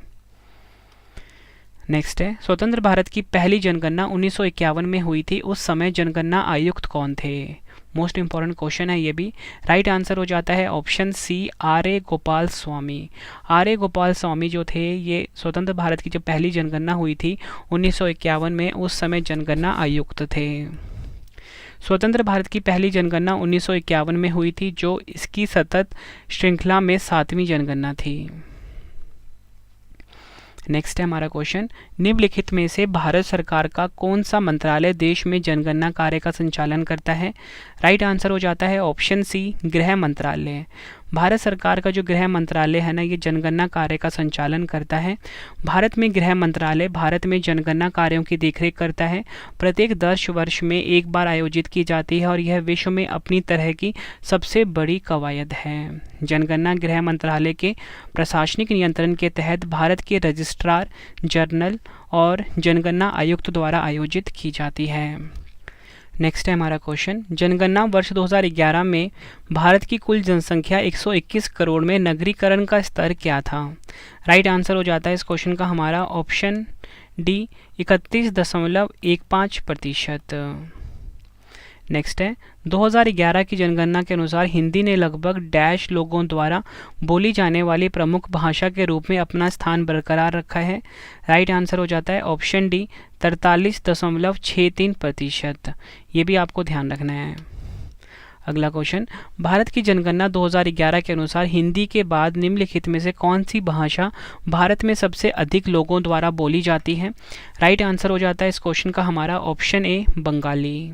नेक्स्ट है स्वतंत्र भारत की पहली जनगणना 1951 में हुई थी। उस समय जनगणना आयुक्त कौन थे। मोस्ट इंपॉर्टेंट क्वेश्चन है ये भी। राइट आंसर हो जाता है option C R.A.. Gopal Swami. R.A.. Gopal Swami जो थे ये स्वतंत्र भारत की जब पहली जनगणना हुई थी 1951 में उस समय जनगणना आयुक्त थे। स्वतंत्र भारत की पहली जनगणना 1951 में हुई थी जो इसकी सतत श्रृंखला में 7वीं जनगणना थी। नेक्स्ट है हमारा क्वेश्चन निम्नलिखित में से भारत सरकार का कौन सा मंत्रालय देश में जनगणना कार्य का संचालन करता है। राइट आंसर हो जाता है ऑप्शन सी गृह मंत्रालय। भारत सरकार का जो गृह मंत्रालय है ना ये जनगणना कार्य का संचालन करता है। भारत में गृह मंत्रालय भारत में जनगणना कार्यों की देखरेख करता है। प्रत्येक 10 वर्ष में एक बार आयोजित की जाती है और यह विश्व में अपनी तरह की सबसे बड़ी कवायद है। जनगणना गृह मंत्रालय के प्रशासनिक नियंत्रण के तहत भारत के रजिस्ट्रार जनरल और जनगणना आयुक्त द्वारा आयोजित की जाती है। नेक्स्ट है हमारा क्वेश्चन जनगणना वर्ष 2011 में भारत की कुल जनसंख्या 121 करोड़ में नगरीकरण का स्तर क्या था। राइट आंसर हो जाता है इस क्वेश्चन का हमारा ऑप्शन डी 31.15%। नेक्स्ट है 2011 की जनगणना के अनुसार हिंदी ने लगभग डैश लोगों द्वारा बोली जाने वाली प्रमुख भाषा के रूप में अपना स्थान बरकरार रखा है। राइट आंसर हो जाता है ऑप्शन डी 43.63%। ये भी आपको ध्यान रखना है। अगला क्वेश्चन, भारत की जनगणना 2011 के अनुसार हिंदी के बाद निम्नलिखित में से कौन सी भाषा भारत में सबसे अधिक लोगों द्वारा बोली जाती है? राइट आंसर हो जाता है इस क्वेश्चन का हमारा ऑप्शन ए, बंगाली।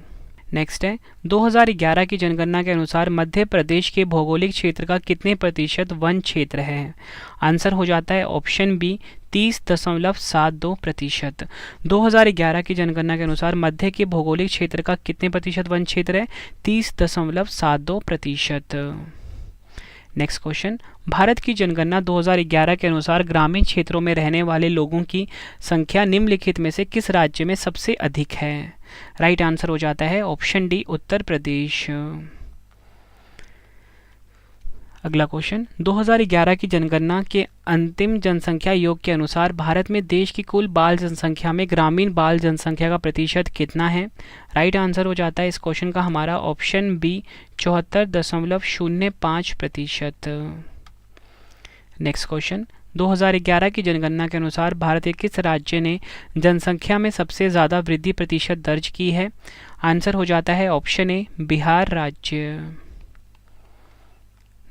नेक्स्ट है, 2011 की जनगणना के अनुसार मध्य प्रदेश के भौगोलिक क्षेत्र का कितने प्रतिशत वन क्षेत्र है? आंसर हो जाता है ऑप्शन बी, 30.72%। 2011 की जनगणना के अनुसार मध्य के भौगोलिक क्षेत्र का कितने प्रतिशत वन क्षेत्र है? 30.72%। नेक्स्ट क्वेश्चन, भारत की जनगणना 2011 के अनुसार ग्रामीण क्षेत्रों में रहने वाले लोगों की संख्या निम्नलिखित में से किस राज्य में सबसे अधिक है? राइट आंसर हो जाता है ऑप्शन डी, उत्तर प्रदेश। अगला क्वेश्चन, 2011 की जनगणना के अंतिम जनसंख्या योग के अनुसार भारत में देश की कुल बाल जनसंख्या में ग्रामीण बाल जनसंख्या का प्रतिशत कितना है? राइट आंसर हो जाता है इस क्वेश्चन का हमारा ऑप्शन बी, 74.05%। नेक्स्ट क्वेश्चन, 2011 की जनगणना के अनुसार भारत के किस राज्य ने जनसंख्या में सबसे ज़्यादा वृद्धि प्रतिशत दर्ज की है? आंसर हो जाता है ऑप्शन ए, बिहार राज्य।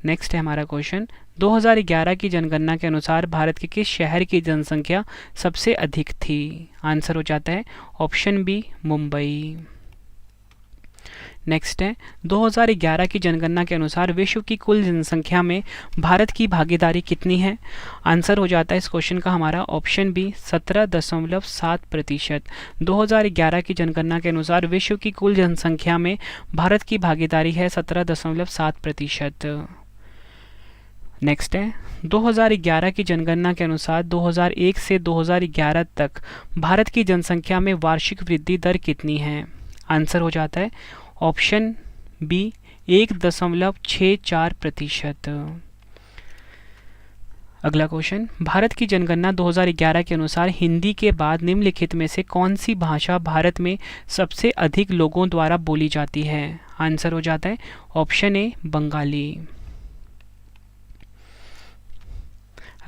नेक्स्ट है हमारा क्वेश्चन, 2011 की जनगणना के अनुसार भारत के किस शहर की जनसंख्या सबसे अधिक थी? आंसर हो जाता है ऑप्शन बी, मुंबई। नेक्स्ट है, 2011 की जनगणना के अनुसार विश्व की कुल जनसंख्या में भारत की भागीदारी कितनी है? आंसर हो जाता है इस क्वेश्चन का हमारा ऑप्शन बी, 17.7%। 2011 की जनगणना के अनुसार विश्व की कुल जनसंख्या में भारत की भागीदारी है 17.7%। नेक्स्ट है, 2011 की जनगणना के अनुसार 2001 से 2011 तक भारत की जनसंख्या में वार्षिक वृद्धि दर कितनी है? आंसर हो जाता है ऑप्शन बी, 1.64%। अगला क्वेश्चन, भारत की जनगणना 2011 के अनुसार हिंदी के बाद निम्नलिखित में से कौन सी भाषा भारत में सबसे अधिक लोगों द्वारा बोली जाती है? आंसर हो जाता है ऑप्शन ए, बंगाली।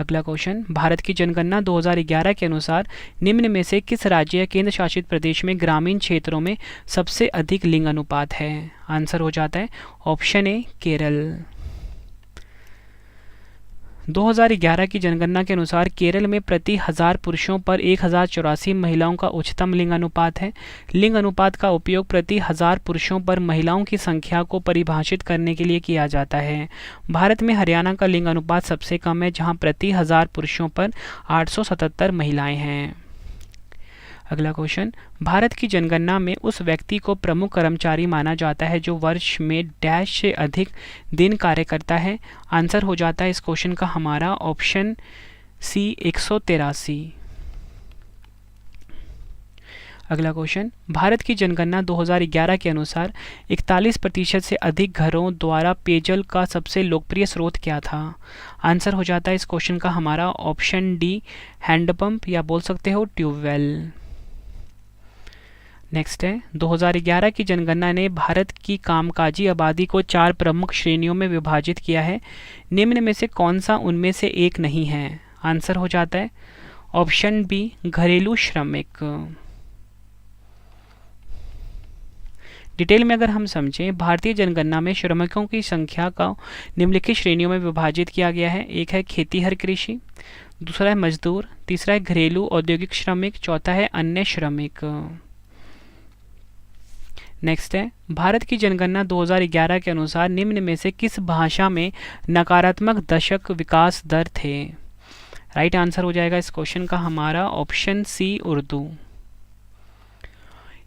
अगला क्वेश्चन, भारत की जनगणना 2011 के अनुसार निम्न में से किस राज्य या केंद्र शासित प्रदेश में ग्रामीण क्षेत्रों में सबसे अधिक लिंग अनुपात है? आंसर हो जाता है ऑप्शन ए, केरल। 2011 की जनगणना के अनुसार केरल में प्रति 1000 पुरुषों पर 1084 महिलाओं का उच्चतम लिंग अनुपात है। लिंग अनुपात का उपयोग प्रति 1000 पुरुषों पर महिलाओं की संख्या को परिभाषित करने के लिए किया जाता है। भारत में हरियाणा का लिंग अनुपात सबसे कम है, जहां प्रति 1000 पुरुषों पर 877 महिलाएं हैं। अगला क्वेश्चन, भारत की जनगणना में उस व्यक्ति को प्रमुख कर्मचारी माना जाता है जो वर्ष में डैश से अधिक दिन कार्य करता है? आंसर हो जाता है इस क्वेश्चन का हमारा ऑप्शन सी, 183। अगला क्वेश्चन, भारत की जनगणना 2011 के अनुसार 41% से अधिक घरों द्वारा पेयजल का सबसे लोकप्रिय स्रोत क्या था? आंसर हो जाता है इस क्वेश्चन का हमारा ऑप्शन डी, हैंडपंप या बोल सकते हो ट्यूबवेल। नेक्स्ट है, 2011 की जनगणना ने भारत की कामकाजी आबादी को 4 प्रमुख श्रेणियों में विभाजित किया है। निम्न में से कौन सा उनमें से एक नहीं है? आंसर हो जाता है ऑप्शन बी, घरेलू श्रमिक। डिटेल में अगर हम समझें, भारतीय जनगणना में श्रमिकों की संख्या को निम्नलिखित श्रेणियों में विभाजित किया गया है। एक है खेतीहर कृषि, दूसरा है मजदूर, तीसरा है घरेलू औद्योगिक श्रमिक, चौथा है अन्य श्रमिक। नेक्स्ट है, भारत की जनगणना 2011 के अनुसार निम्न में से किस भाषा में नकारात्मक दशक विकास दर थे? राइट आंसर हो जाएगा इस क्वेश्चन का हमारा option C, Urdu.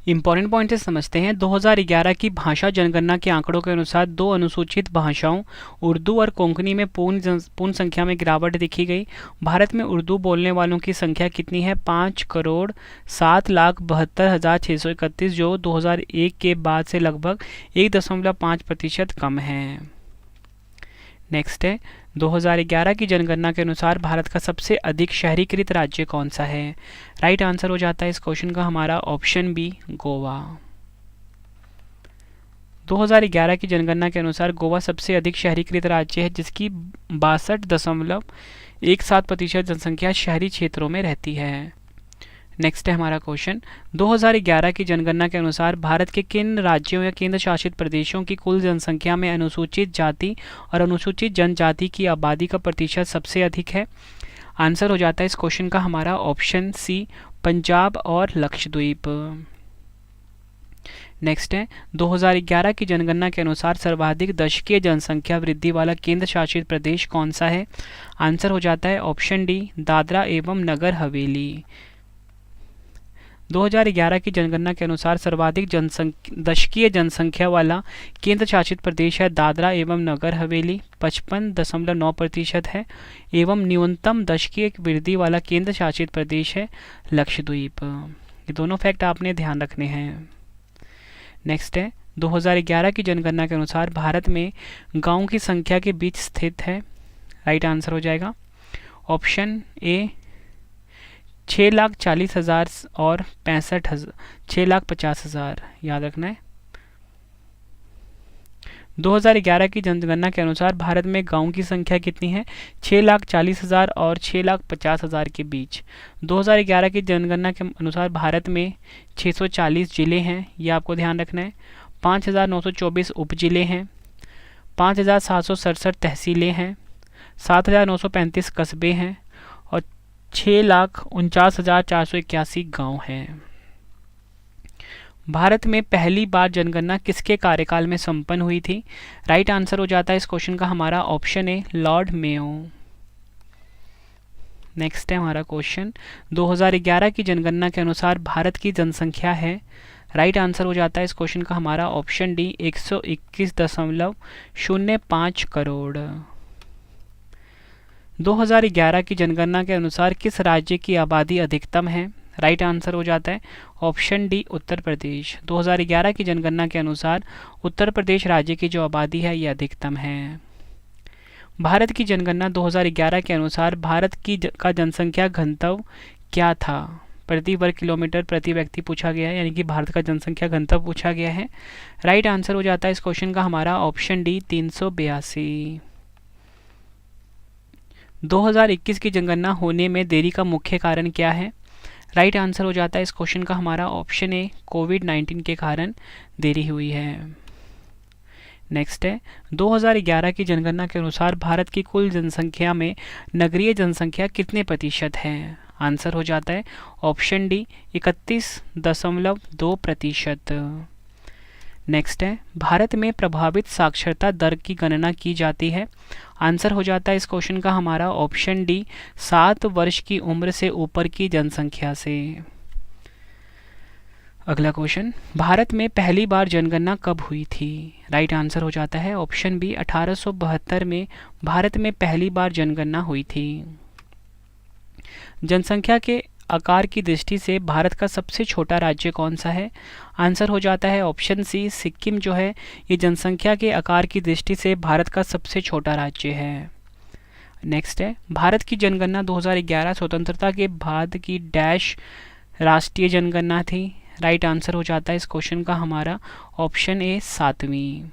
Important point से समझते हैं। 2011 की भाषा जनगणना के आंकड़ों के अनुसार 2 अनुसूचित भाषाओं उर्दू और कोंकणी में पूर्ण संख्या में गिरावट देखी गई। भारत में उर्दू बोलने वालों की संख्या कितनी है? 5,07,72,631, जो 2001 के बाद से लगभग 1.5% कम है। नेक्स्ट है, 2011 की जनगणना के अनुसार भारत का सबसे अधिक शहरीकृत राज्य कौन सा है? राइट आंसर हो जाता है इस क्वेश्चन का हमारा ऑप्शन बी, गोवा। 2011 की जनगणना के अनुसार गोवा सबसे अधिक शहरीकृत राज्य है, जिसकी 62.17% जनसंख्या शहरी क्षेत्रों में रहती है। नेक्स्ट है हमारा क्वेश्चन, 2011 की जनगणना के अनुसार भारत के किन राज्यों या केंद्र शासित प्रदेशों की कुल जनसंख्या में अनुसूचित जाति और अनुसूचित जनजाति की आबादी का प्रतिशत सबसे अधिक है? आंसर हो जाता है इस क्वेश्चन का हमारा ऑप्शन सी, पंजाब और लक्षद्वीप। नेक्स्ट है, 2011 की जनगणना के अनुसार सर्वाधिक दशकीय जनसंख्या वृद्धि वाला केंद्र शासित प्रदेश कौन सा है? आंसर हो जाता है ऑप्शन डी, दादरा एवं नगर हवेली। 2011 की जनगणना के अनुसार सर्वाधिक दशकीय जनसंख्या वाला केंद्र शासित प्रदेश है दादरा एवं नगर हवेली, 55.9% है, एवं न्यूनतम दशकीय वृद्धि वाला केंद्र शासित प्रदेश है लक्षद्वीप। ये दोनों फैक्ट आपने ध्यान रखने हैं। नेक्स्ट है, 2011 की जनगणना के अनुसार भारत में गांवों की संख्या के बीच स्थित है? राइट आंसर हो जाएगा ऑप्शन ए, 6,40,000 और 6,50,000, याद रखना है। 2011 की जनगणना के अनुसार भारत में गांवों की संख्या कितनी है? 6,40,000 और 6,50,000 के बीच। 2011 की जनगणना के अनुसार भारत में 640 जिले हैं, ये आपको ध्यान रखना है। 5,924 उप जिले हैं, 5,767 तहसीलें हैं, 7,935 कस्बे हैं और 6,49,481 गाँव हैं। भारत में पहली बार जनगणना किसके कार्यकाल में संपन्न हुई थी? राइट आंसर हो जाता है इस क्वेश्चन का हमारा option A, Lord Mayo. Next है हमारा क्वेश्चन, 2011 की जनगणना के अनुसार भारत की जनसंख्या है? राइट आंसर हो जाता है इस क्वेश्चन का हमारा ऑप्शन डी, 121.05 करोड़। 2011 की जनगणना के अनुसार किस राज्य की आबादी अधिकतम है? राइट आंसर हो जाता है ऑप्शन डी, उत्तर प्रदेश। 2011 की जनगणना के अनुसार उत्तर प्रदेश राज्य की जो आबादी है ये अधिकतम है। भारत की जनगणना 2011 के अनुसार भारत का जनसंख्या घनत्व क्या था? प्रति वर्ग किलोमीटर प्रति व्यक्ति पूछा गया है, यानी कि भारत का जनसंख्या घनत्व पूछा गया है। राइट आंसर हो जाता है इस क्वेश्चन का हमारा ऑप्शन डी, 382। 2021 की जनगणना होने में देरी का मुख्य कारण क्या है? राइट आंसर हो जाता है इस क्वेश्चन का हमारा ऑप्शन ए, कोविड-19 के कारण देरी हुई है। नेक्स्ट है, 2011 की जनगणना के अनुसार भारत की कुल जनसंख्या में नगरीय जनसंख्या कितने प्रतिशत है? आंसर हो जाता है ऑप्शन डी, 31.2%। नेक्स्ट है, भारत में प्रभावित साक्षरता दर की गणना की जाती है? आंसर हो जाता है इस क्वेश्चन का हमारा ऑप्शन डी, 7 वर्ष की उम्र से ऊपर की जनसंख्या से। अगला क्वेश्चन, भारत में पहली बार जनगणना कब हुई थी? राइट आंसर हो जाता है ऑप्शन बी, 1872 में भारत में पहली बार जनगणना हुई थी। जनसंख्या के आकार की दृष्टि से भारत का सबसे छोटा राज्य कौन सा है? आंसर हो जाता है ऑप्शन सी, सिक्किम जो है ये जनसंख्या के आकार की दृष्टि से भारत का सबसे छोटा राज्य है। नेक्स्ट है, भारत की जनगणना 2011 स्वतंत्रता के बाद की डैश राष्ट्रीय जनगणना थी? राइट आंसर हो जाता है इस क्वेश्चन का हमारा ऑप्शन ए, 7वीं।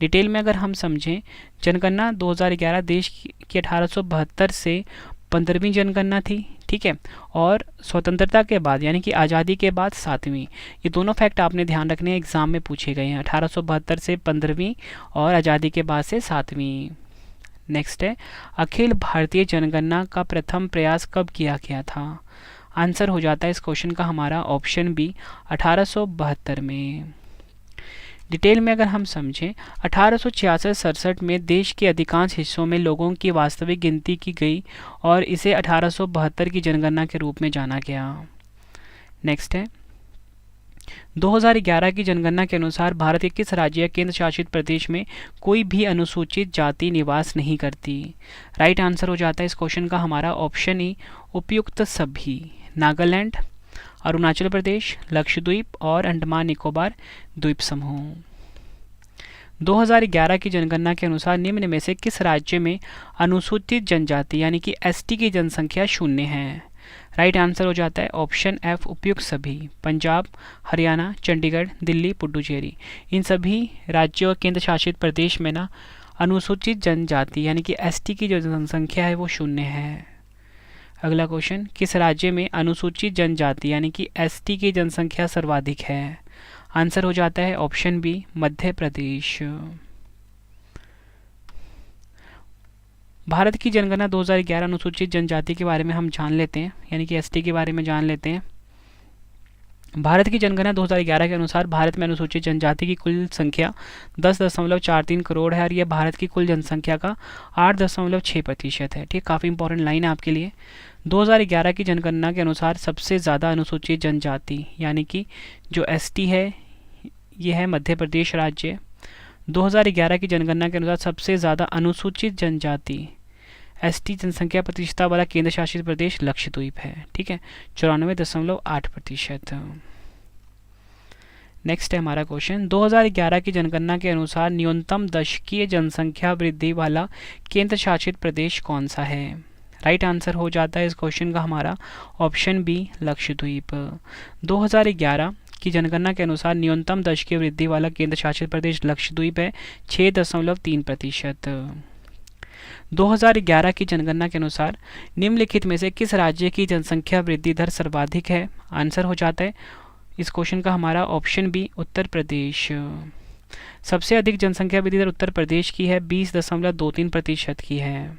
डिटेल में अगर हम समझें, जनगणना 2011 देश की 1872 से 15वीं जनगणना थी, ठीक है, और स्वतंत्रता के बाद यानी कि आज़ादी के बाद 7वीं। ये दोनों फैक्ट आपने ध्यान रखने हैं, एग्जाम में पूछे गए हैं, 1872 से 15वीं और आज़ादी के बाद से 7वीं। नेक्स्ट है, अखिल भारतीय जनगणना का प्रथम प्रयास कब किया गया था? आंसर हो जाता है इस क्वेश्चन का हमारा ऑप्शन बी, 1872 में। डिटेल में अगर हम समझें, 1866-67 में देश के अधिकांश हिस्सों में लोगों की वास्तविक गिनती की गई और इसे 1872 की जनगणना के रूप में जाना गया। नेक्स्ट है, 2011 की जनगणना के अनुसार भारत के किस राज्य या केंद्र शासित प्रदेश में कोई भी अनुसूचित जाति निवास नहीं करती? राइट आंसर हो जाता है इस क्वेश्चन का हमारा ऑप्शन ई, उपयुक्त सभी। नागालैंड, अरुणाचल प्रदेश, लक्षद्वीप और अंडमान निकोबार द्वीप समूह। 2011 की जनगणना के अनुसार निम्न में से किस राज्य में अनुसूचित जनजाति यानी कि एसटी की जनसंख्या 0 है? राइट आंसर हो जाता है ऑप्शन एफ, उपयुक्त सभी। पंजाब, हरियाणा, चंडीगढ़, दिल्ली, पुडुचेरी, इन सभी राज्यों और केंद्र शासित प्रदेश में ना अनुसूचित जनजाति यानी कि एसटी की जो जनसंख्या है वो 0 है। अगला क्वेश्चन, किस राज्य में अनुसूचित जनजाति यानी कि एसटी की जनसंख्या सर्वाधिक है? आंसर हो जाता है ऑप्शन बी, मध्य प्रदेश। भारत की जनगणना 2011 अनुसूचित जनजाति के बारे में हम जान लेते हैं, यानी कि एसटी के बारे में जान लेते हैं। भारत की जनगणना 2011 के अनुसार भारत में अनुसूचित जनजाति की कुल संख्या 10.43 करोड़ है और यह भारत की कुल जनसंख्या का 8.6% है। ठीक, काफ़ी इंपॉर्टेंट लाइन है आपके लिए। 2011 की जनगणना के अनुसार सबसे ज़्यादा अनुसूचित जनजाति यानी कि जो एसटी है ये है मध्य प्रदेश राज्य। 2011 की जनगणना के अनुसार सबसे ज़्यादा अनुसूचित जनजाति एसटी जनसंख्या प्रतिशतता वाला केंद्र शासित प्रदेश लक्षद्वीप है। ठीक है, 94.8%। नेक्स्ट है हमारा क्वेश्चन, 2011 की जनगणना के अनुसार न्यूनतम दशकीय जनसंख्या वृद्धि वाला केंद्र शासित प्रदेश कौन सा है? राइट आंसर हो जाता है इस क्वेश्चन का हमारा ऑप्शन बी, लक्षद्वीप। 2011 की जनगणना के अनुसार न्यूनतम दशकीय वृद्धि वाला केंद्र शासित प्रदेश लक्षद्वीप है, 6.3%। 2011 की जनगणना के अनुसार निम्नलिखित में से किस राज्य की जनसंख्या वृद्धि दर सर्वाधिक है? आंसर हो जाता है इस क्वेश्चन का हमारा ऑप्शन बी, उत्तर प्रदेश। सबसे अधिक जनसंख्या वृद्धि दर उत्तर प्रदेश की है, 20.23% की है।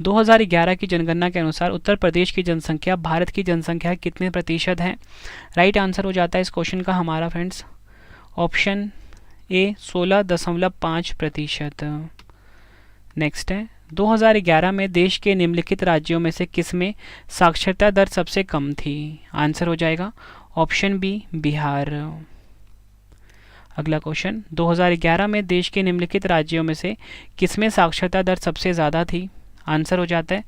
2011 की जनगणना के अनुसार उत्तर प्रदेश की जनसंख्या भारत की जनसंख्या कितने प्रतिशत है? राइट आंसर हो जाता है इस क्वेश्चन का हमारा फ्रेंड्स ऑप्शन ए, 16.5%। नेक्स्ट है, 2011 में देश के निम्नलिखित राज्यों में से किसमें साक्षरता दर सबसे कम थी? आंसर हो जाएगा ऑप्शन बी, बिहार। अगला क्वेश्चन, 2011 में देश के निम्नलिखित राज्यों में से किसमें साक्षरता दर सबसे ज़्यादा थी? आंसर हो जाता है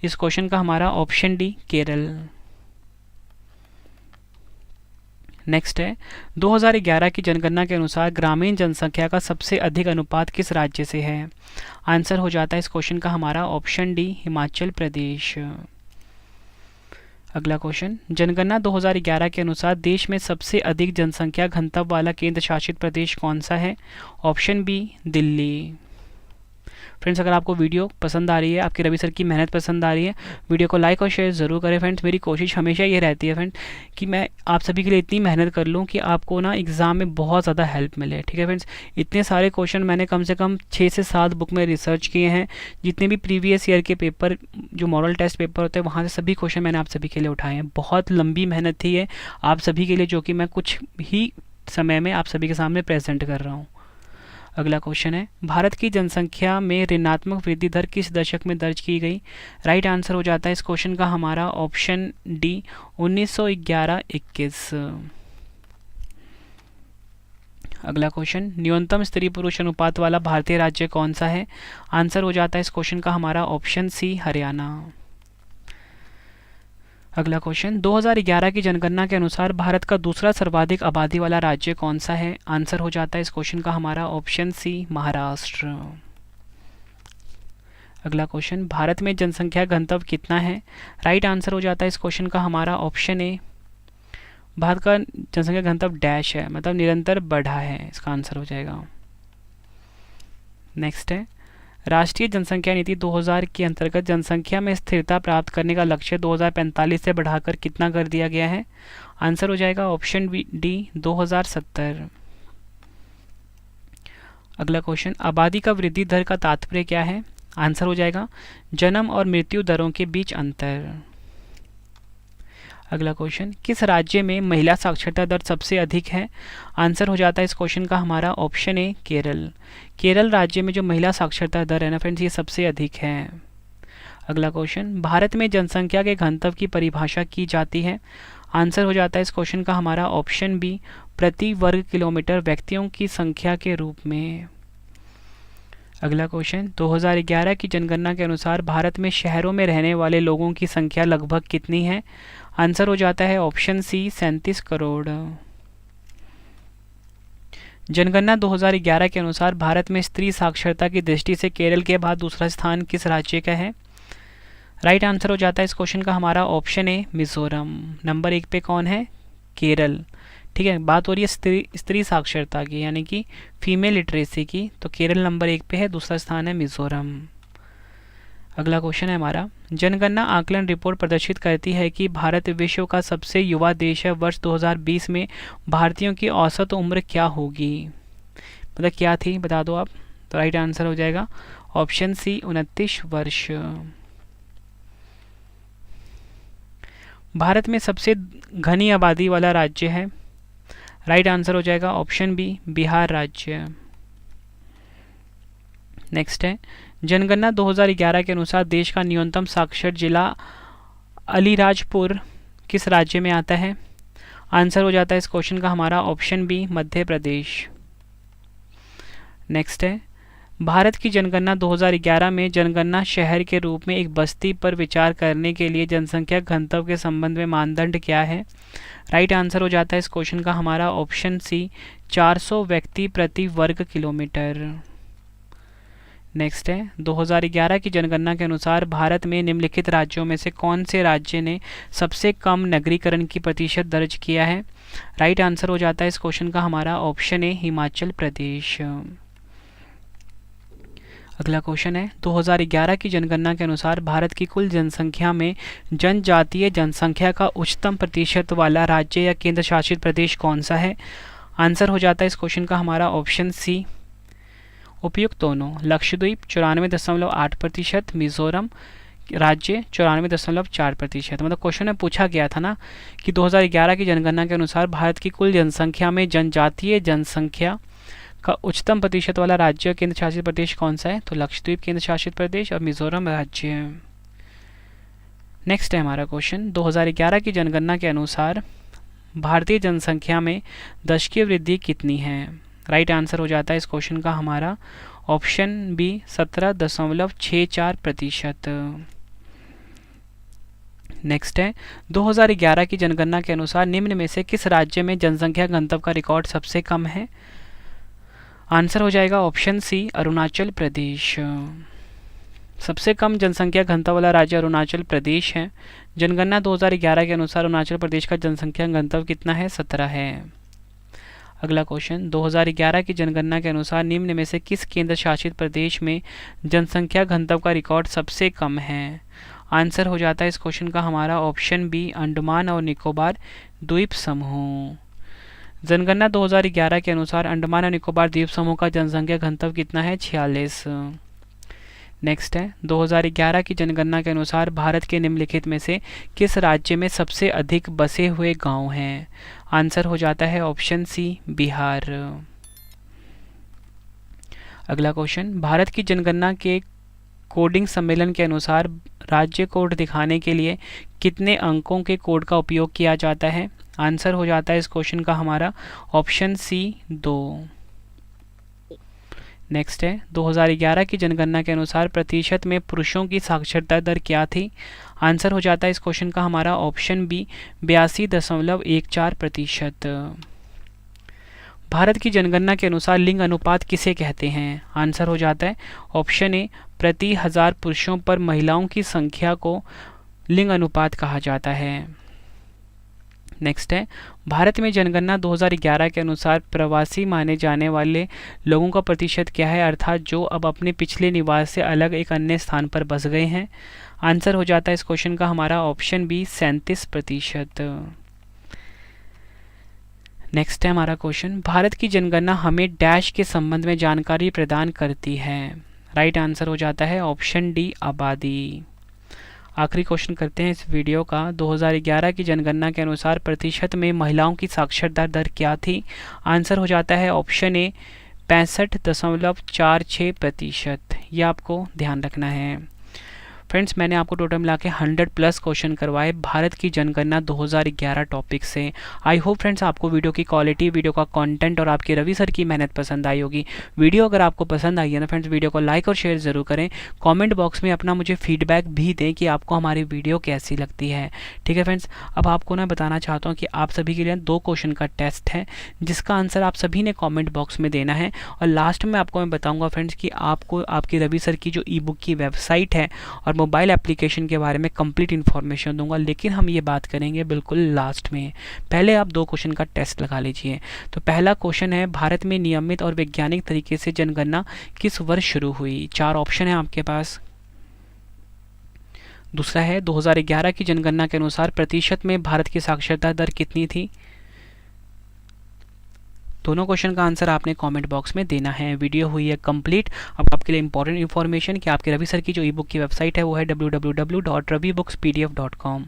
इस क्वेश्चन का हमारा ऑप्शन डी, केरल। नेक्स्ट है, 2011 की जनगणना के अनुसार ग्रामीण जनसंख्या का सबसे अधिक अनुपात किस राज्य से है? आंसर हो जाता है इस क्वेश्चन का हमारा ऑप्शन डी, हिमाचल प्रदेश। अगला क्वेश्चन, जनगणना 2011 के अनुसार देश में सबसे अधिक जनसंख्या घनत्व वाला केंद्र शासित प्रदेश कौन सा है? Option B, Delhi. फ्रेंड्स, अगर आपको वीडियो पसंद आ रही है, आपकी रवि सर की मेहनत पसंद आ रही है, वीडियो को लाइक और शेयर ज़रूर करें। फ्रेंड्स, मेरी कोशिश हमेशा ये रहती है फ्रेंड्स कि मैं आप सभी के लिए इतनी मेहनत कर लूँ कि आपको ना एग्ज़ाम में बहुत ज़्यादा हेल्प मिले। ठीक है फ्रेंड्स, इतने सारे क्वेश्चन मैंने कम से कम 6 से 7 बुक में रिसर्च किए हैं। जितने भी प्रीवियस ईयर के पेपर, जो मॉडल टेस्ट पेपर होते हैं, वहाँ से सभी क्वेश्चन मैंने आप सभी के लिए उठाए हैं। बहुत लंबी मेहनत थी ये आप सभी के लिए, जो कि मैं कुछ ही समय में आप सभी के सामने प्रेजेंट कर रहा हूँ। अगला क्वेश्चन है, भारत की जनसंख्या में ऋणात्मक वृद्धि दर किस दशक में दर्ज की गई? राइट आंसर हो जाता है इस क्वेश्चन का हमारा ऑप्शन डी, 1911-21। अगला क्वेश्चन, न्यूनतम स्त्री पुरुष अनुपात वाला भारतीय राज्य कौन सा है? आंसर हो जाता है इस क्वेश्चन का हमारा ऑप्शन सी, हरियाणा। अगला क्वेश्चन, 2011 की जनगणना के अनुसार भारत का दूसरा सर्वाधिक आबादी वाला राज्य कौन सा है? आंसर हो जाता है इस क्वेश्चन का हमारा ऑप्शन सी, महाराष्ट्र। अगला क्वेश्चन, भारत में जनसंख्या घनत्व कितना है? राइट आंसर हो जाता है इस क्वेश्चन का हमारा ऑप्शन ए, भारत का जनसंख्या घनत्व डैश है, मतलब निरंतर बढ़ा है, इसका आंसर हो जाएगा। नेक्स्ट है, राष्ट्रीय जनसंख्या नीति 2000 के अंतर्गत जनसंख्या में स्थिरता प्राप्त करने का लक्ष्य 2045 से बढ़ाकर कितना कर दिया गया है? आंसर हो जाएगा ऑप्शन डी, 2070। अगला क्वेश्चन, आबादी का वृद्धि दर का तात्पर्य क्या है? आंसर हो जाएगा जन्म और मृत्यु दरों के बीच अंतर। अगला क्वेश्चन, किस राज्य में महिला साक्षरता दर सबसे अधिक है? आंसर हो जाता है इस क्वेश्चन का हमारा ऑप्शन ए, केरल। केरल राज्य में जो महिला साक्षरता दर है ना फ्रेंड्स, ये सबसे अधिक है। अगला क्वेश्चन, भारत में जनसंख्या के घनत्व की परिभाषा की जाती है? आंसर हो जाता है इस क्वेश्चन का हमारा ऑप्शन बी, प्रति वर्ग किलोमीटर व्यक्तियों की संख्या के रूप में। अगला क्वेश्चन, 2011 की जनगणना के अनुसार भारत में शहरों में रहने वाले लोगों की संख्या लगभग कितनी है? आंसर हो जाता है ऑप्शन सी, 37 करोड़। जनगणना 2011 के अनुसार भारत में स्त्री साक्षरता की दृष्टि से केरल के बाद दूसरा स्थान किस राज्य का है? राइट आंसर हो जाता है इस क्वेश्चन का हमारा ऑप्शन ए, मिजोरम। नंबर 1 पे कौन है? केरल। ठीक है, बात हो रही है स्त्री साक्षरता की, यानी कि फीमेल लिटरेसी की, तो केरल नंबर 1 पे है, दूसरा स्थान है मिजोरम। अगला क्वेश्चन है हमारा, जनगणना आकलन रिपोर्ट प्रदर्शित करती है कि भारत विश्व का सबसे युवा देश है। वर्ष 2020 में भारतीयों की औसत उम्र क्या होगी, मतलब क्या थी, बता दो आप। तो राइट आंसर हो जाएगा ऑप्शन सी 29 वर्ष। भारत में सबसे घनी आबादी वाला राज्य है, राइट आंसर हो जाएगा ऑप्शन बी बिहार राज्य। नेक्स्ट है, जनगणना 2011 के अनुसार देश का न्यूनतम साक्षर जिला अलीराजपुर किस राज्य में आता है। आंसर हो जाता है इस क्वेश्चन का हमारा option B Madhya Pradesh. Next है, भारत की जनगणना 2011 में जनगणना शहर के रूप में एक बस्ती पर विचार करने के लिए जनसंख्या घनत्व के संबंध में मानदंड क्या है। राइट आंसर हो जाता है इस क्वेश्चन का हमारा ऑप्शन सी 400 व्यक्ति प्रति वर्ग किलोमीटर। नेक्स्ट है, 2011 की जनगणना के अनुसार भारत में निम्नलिखित राज्यों में से कौन से राज्य ने सबसे कम नगरीकरण की प्रतिशत दर्ज किया है। राइट आंसर हो जाता है इस क्वेश्चन का हमारा ऑप्शन ए हिमाचल प्रदेश। अगला क्वेश्चन है, 2011 की जनगणना के अनुसार भारत की कुल जनसंख्या में जनजातीय जनसंख्या का उच्चतम प्रतिशत वाला राज्य या केंद्र शासित प्रदेश कौन सा है। आंसर हो जाता है इस क्वेश्चन का हमारा ऑप्शन सी उपयुक्त दोनों। लक्षद्वीप 94.8%, मिजोरम राज्य 94.4%। मतलब क्वेश्चन में पूछा गया था ना कि 2011 की जनगणना के अनुसार भारत की कुल जनसंख्या में जनजातीय जनसंख्या का उच्चतम प्रतिशत वाला राज्य केंद्र शासित प्रदेश कौन सा है। तो लक्षद्वीप केंद्र शासित प्रदेश और मिजोरम राज्य है। नेक्स्ट है हमारा क्वेश्चन, 2011 की जनगणना के अनुसार भारतीय जनसंख्या में दशकीय वृद्धि कितनी है। राइट आंसर हो जाता है इस क्वेश्चन का हमारा ऑप्शन बी 17.64%। नेक्स्ट है, 2011 की जनगणना के अनुसार निम्न में से किस राज्य में जनसंख्या घनत्व का रिकॉर्ड सबसे कम है। आंसर हो जाएगा ऑप्शन सी अरुणाचल प्रदेश। सबसे कम जनसंख्या घनत्व वाला राज्य अरुणाचल प्रदेश है। जनगणना 2011 के अनुसार अरुणाचल प्रदेश का जनसंख्या घनत्व कितना है, 17 है। अगला क्वेश्चन, 2011 की जनगणना के अनुसार निम्न में से किस केंद्र शासित प्रदेश में जनसंख्या घनत्व का रिकॉर्ड सबसे कम है। आंसर हो जाता है इस क्वेश्चन का हमारा ऑप्शन बी अंडमान और निकोबार द्वीप समूह। जनगणना 2011 के अनुसार अंडमान और निकोबार द्वीप समूह का जनसंख्या घनत्व कितना है, 46। नेक्स्ट है, 2011 की जनगणना के अनुसार भारत के निम्नलिखित में से किस राज्य में सबसे अधिक बसे हुए गांव हैं। आंसर हो जाता है ऑप्शन सी बिहार। अगला क्वेश्चन, भारत की जनगणना के कोडिंग सम्मेलन के अनुसार राज्य कोड दिखाने के लिए कितने अंकों के कोड का उपयोग किया जाता है। आंसर हो जाता है इस क्वेश्चन का हमारा ऑप्शन सी 2। नेक्स्ट है, 2011 की जनगणना के अनुसार प्रतिशत में पुरुषों की साक्षरता दर क्या थी। आंसर हो जाता है इस क्वेश्चन का हमारा ऑप्शन बी 82.14%। भारत की जनगणना के अनुसार लिंग अनुपात किसे कहते हैं। आंसर हो जाता है ऑप्शन ए प्रति 1000 पुरुषों पर महिलाओं की संख्या को लिंग अनुपात कहा जाता है। नेक्स्ट है, भारत में जनगणना 2011 के अनुसार प्रवासी माने जाने वाले लोगों का प्रतिशत क्या है, अर्थात जो अब अपने पिछले निवास से अलग एक अन्य स्थान पर बस गए हैं। आंसर हो जाता है इस क्वेश्चन का हमारा ऑप्शन बी 37%। नेक्स्ट है हमारा क्वेश्चन, भारत की जनगणना हमें डैश के संबंध में जानकारी प्रदान करती है। राइट आंसर हो जाता है ऑप्शन डी आबादी। आखिरी क्वेश्चन करते हैं इस वीडियो का, 2011 की जनगणना के अनुसार प्रतिशत में महिलाओं की साक्षरता दर क्या थी। आंसर हो जाता है ऑप्शन ए 65.46%। यह आपको ध्यान रखना है। फ्रेंड्स, मैंने आपको टोटल मिला के 100+ क्वेश्चन करवाए भारत की जनगणना 2011 टॉपिक से। आई होप फ्रेंड्स आपको वीडियो की क्वालिटी, वीडियो का कंटेंट और आपके रवि सर की मेहनत पसंद आई होगी। वीडियो अगर आपको पसंद आई है ना फ्रेंड्स, वीडियो को लाइक और शेयर ज़रूर करें। कमेंट बॉक्स में अपना मुझे फीडबैक भी दें कि आपको हमारी वीडियो कैसी लगती है। ठीक है फ्रेंड्स, अब आपको ना बताना चाहता हूँ कि आप सभी के लिए 2 क्वेश्चन का टेस्ट है जिसका आंसर आप सभी ने कॉमेंट बॉक्स में देना है। और लास्ट में आपको मैं बताऊँगा फ्रेंड्स कि आपको आपकी रवि सर की जो ई बुक की वेबसाइट है और मोबाइल एप्लीकेशन के बारे में कंप्लीट इन्फॉर्मेशन दूंगा, लेकिन हम ये बात करेंगे बिल्कुल लास्ट में। पहले आप 2 क्वेश्चन का टेस्ट लगा लीजिए। तो पहला क्वेश्चन है, भारत में नियमित और वैज्ञानिक तरीके से जनगणना किस वर्ष शुरू हुई। 4 ऑप्शन है आपके पास। दूसरा है 2011 की जनगणना के अनुसार प्रतिशत में भारत की साक्षरता दर कितनी थी। दोनों क्वेश्चन का आंसर आपने कमेंट बॉक्स में देना है। वीडियो हुई है कंप्लीट। अब आपके लिए इंपॉर्टेंट इन्फॉर्मेशन कि आपके रवि सर की जो ई बुक की वेबसाइट है वो है www.ravibookspdf.com।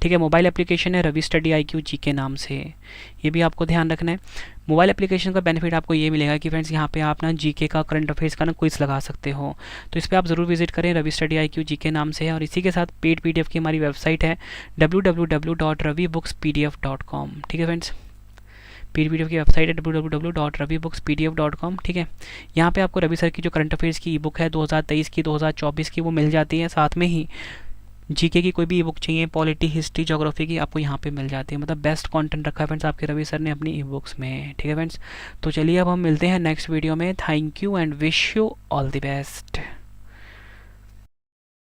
ठीक है, मोबाइल एप्लीकेशन है रवि स्टडी IQ जी के नाम से, ये भी आपको ध्यान रखना है। मोबाइल एप्लीकेशन का बेनिफिट आपको ये मिलेगा कि फ्रेंड्स यहाँ पे आप ना जीके का, करंट अफेयर्स का ना क्विज लगा सकते हो, तो इस पर आप ज़रूर विजिट करें। रवि स्टडी IQ जी के नाम से है। और इसी के साथ पेड PDF की हमारी वेबसाइट है www.ravibookspdf.com। ठीक है फ्रेंड्स, PDF की वेबसाइट है www.ravibookspdf.com। ठीक है, यहाँ पे आपको रवि सर की जो करंट अफेयर्स की ई बुक है 2023 की, 2024 की, वो मिल जाती है। साथ में ही जीके की कोई भी ई बुक चाहिए, पॉलिटी, हिस्ट्री, ज्योग्राफी की, आपको यहाँ पे मिल जाती है। मतलब बेस्ट कंटेंट रखा है फ्रेंड्स आपके रवि सर ने अपनी ई बुक्स में। ठीक है फ्रेंड्स, तो चलिए अब हम मिलते हैं नेक्स्ट वीडियो में। Thank you and wish you all the best.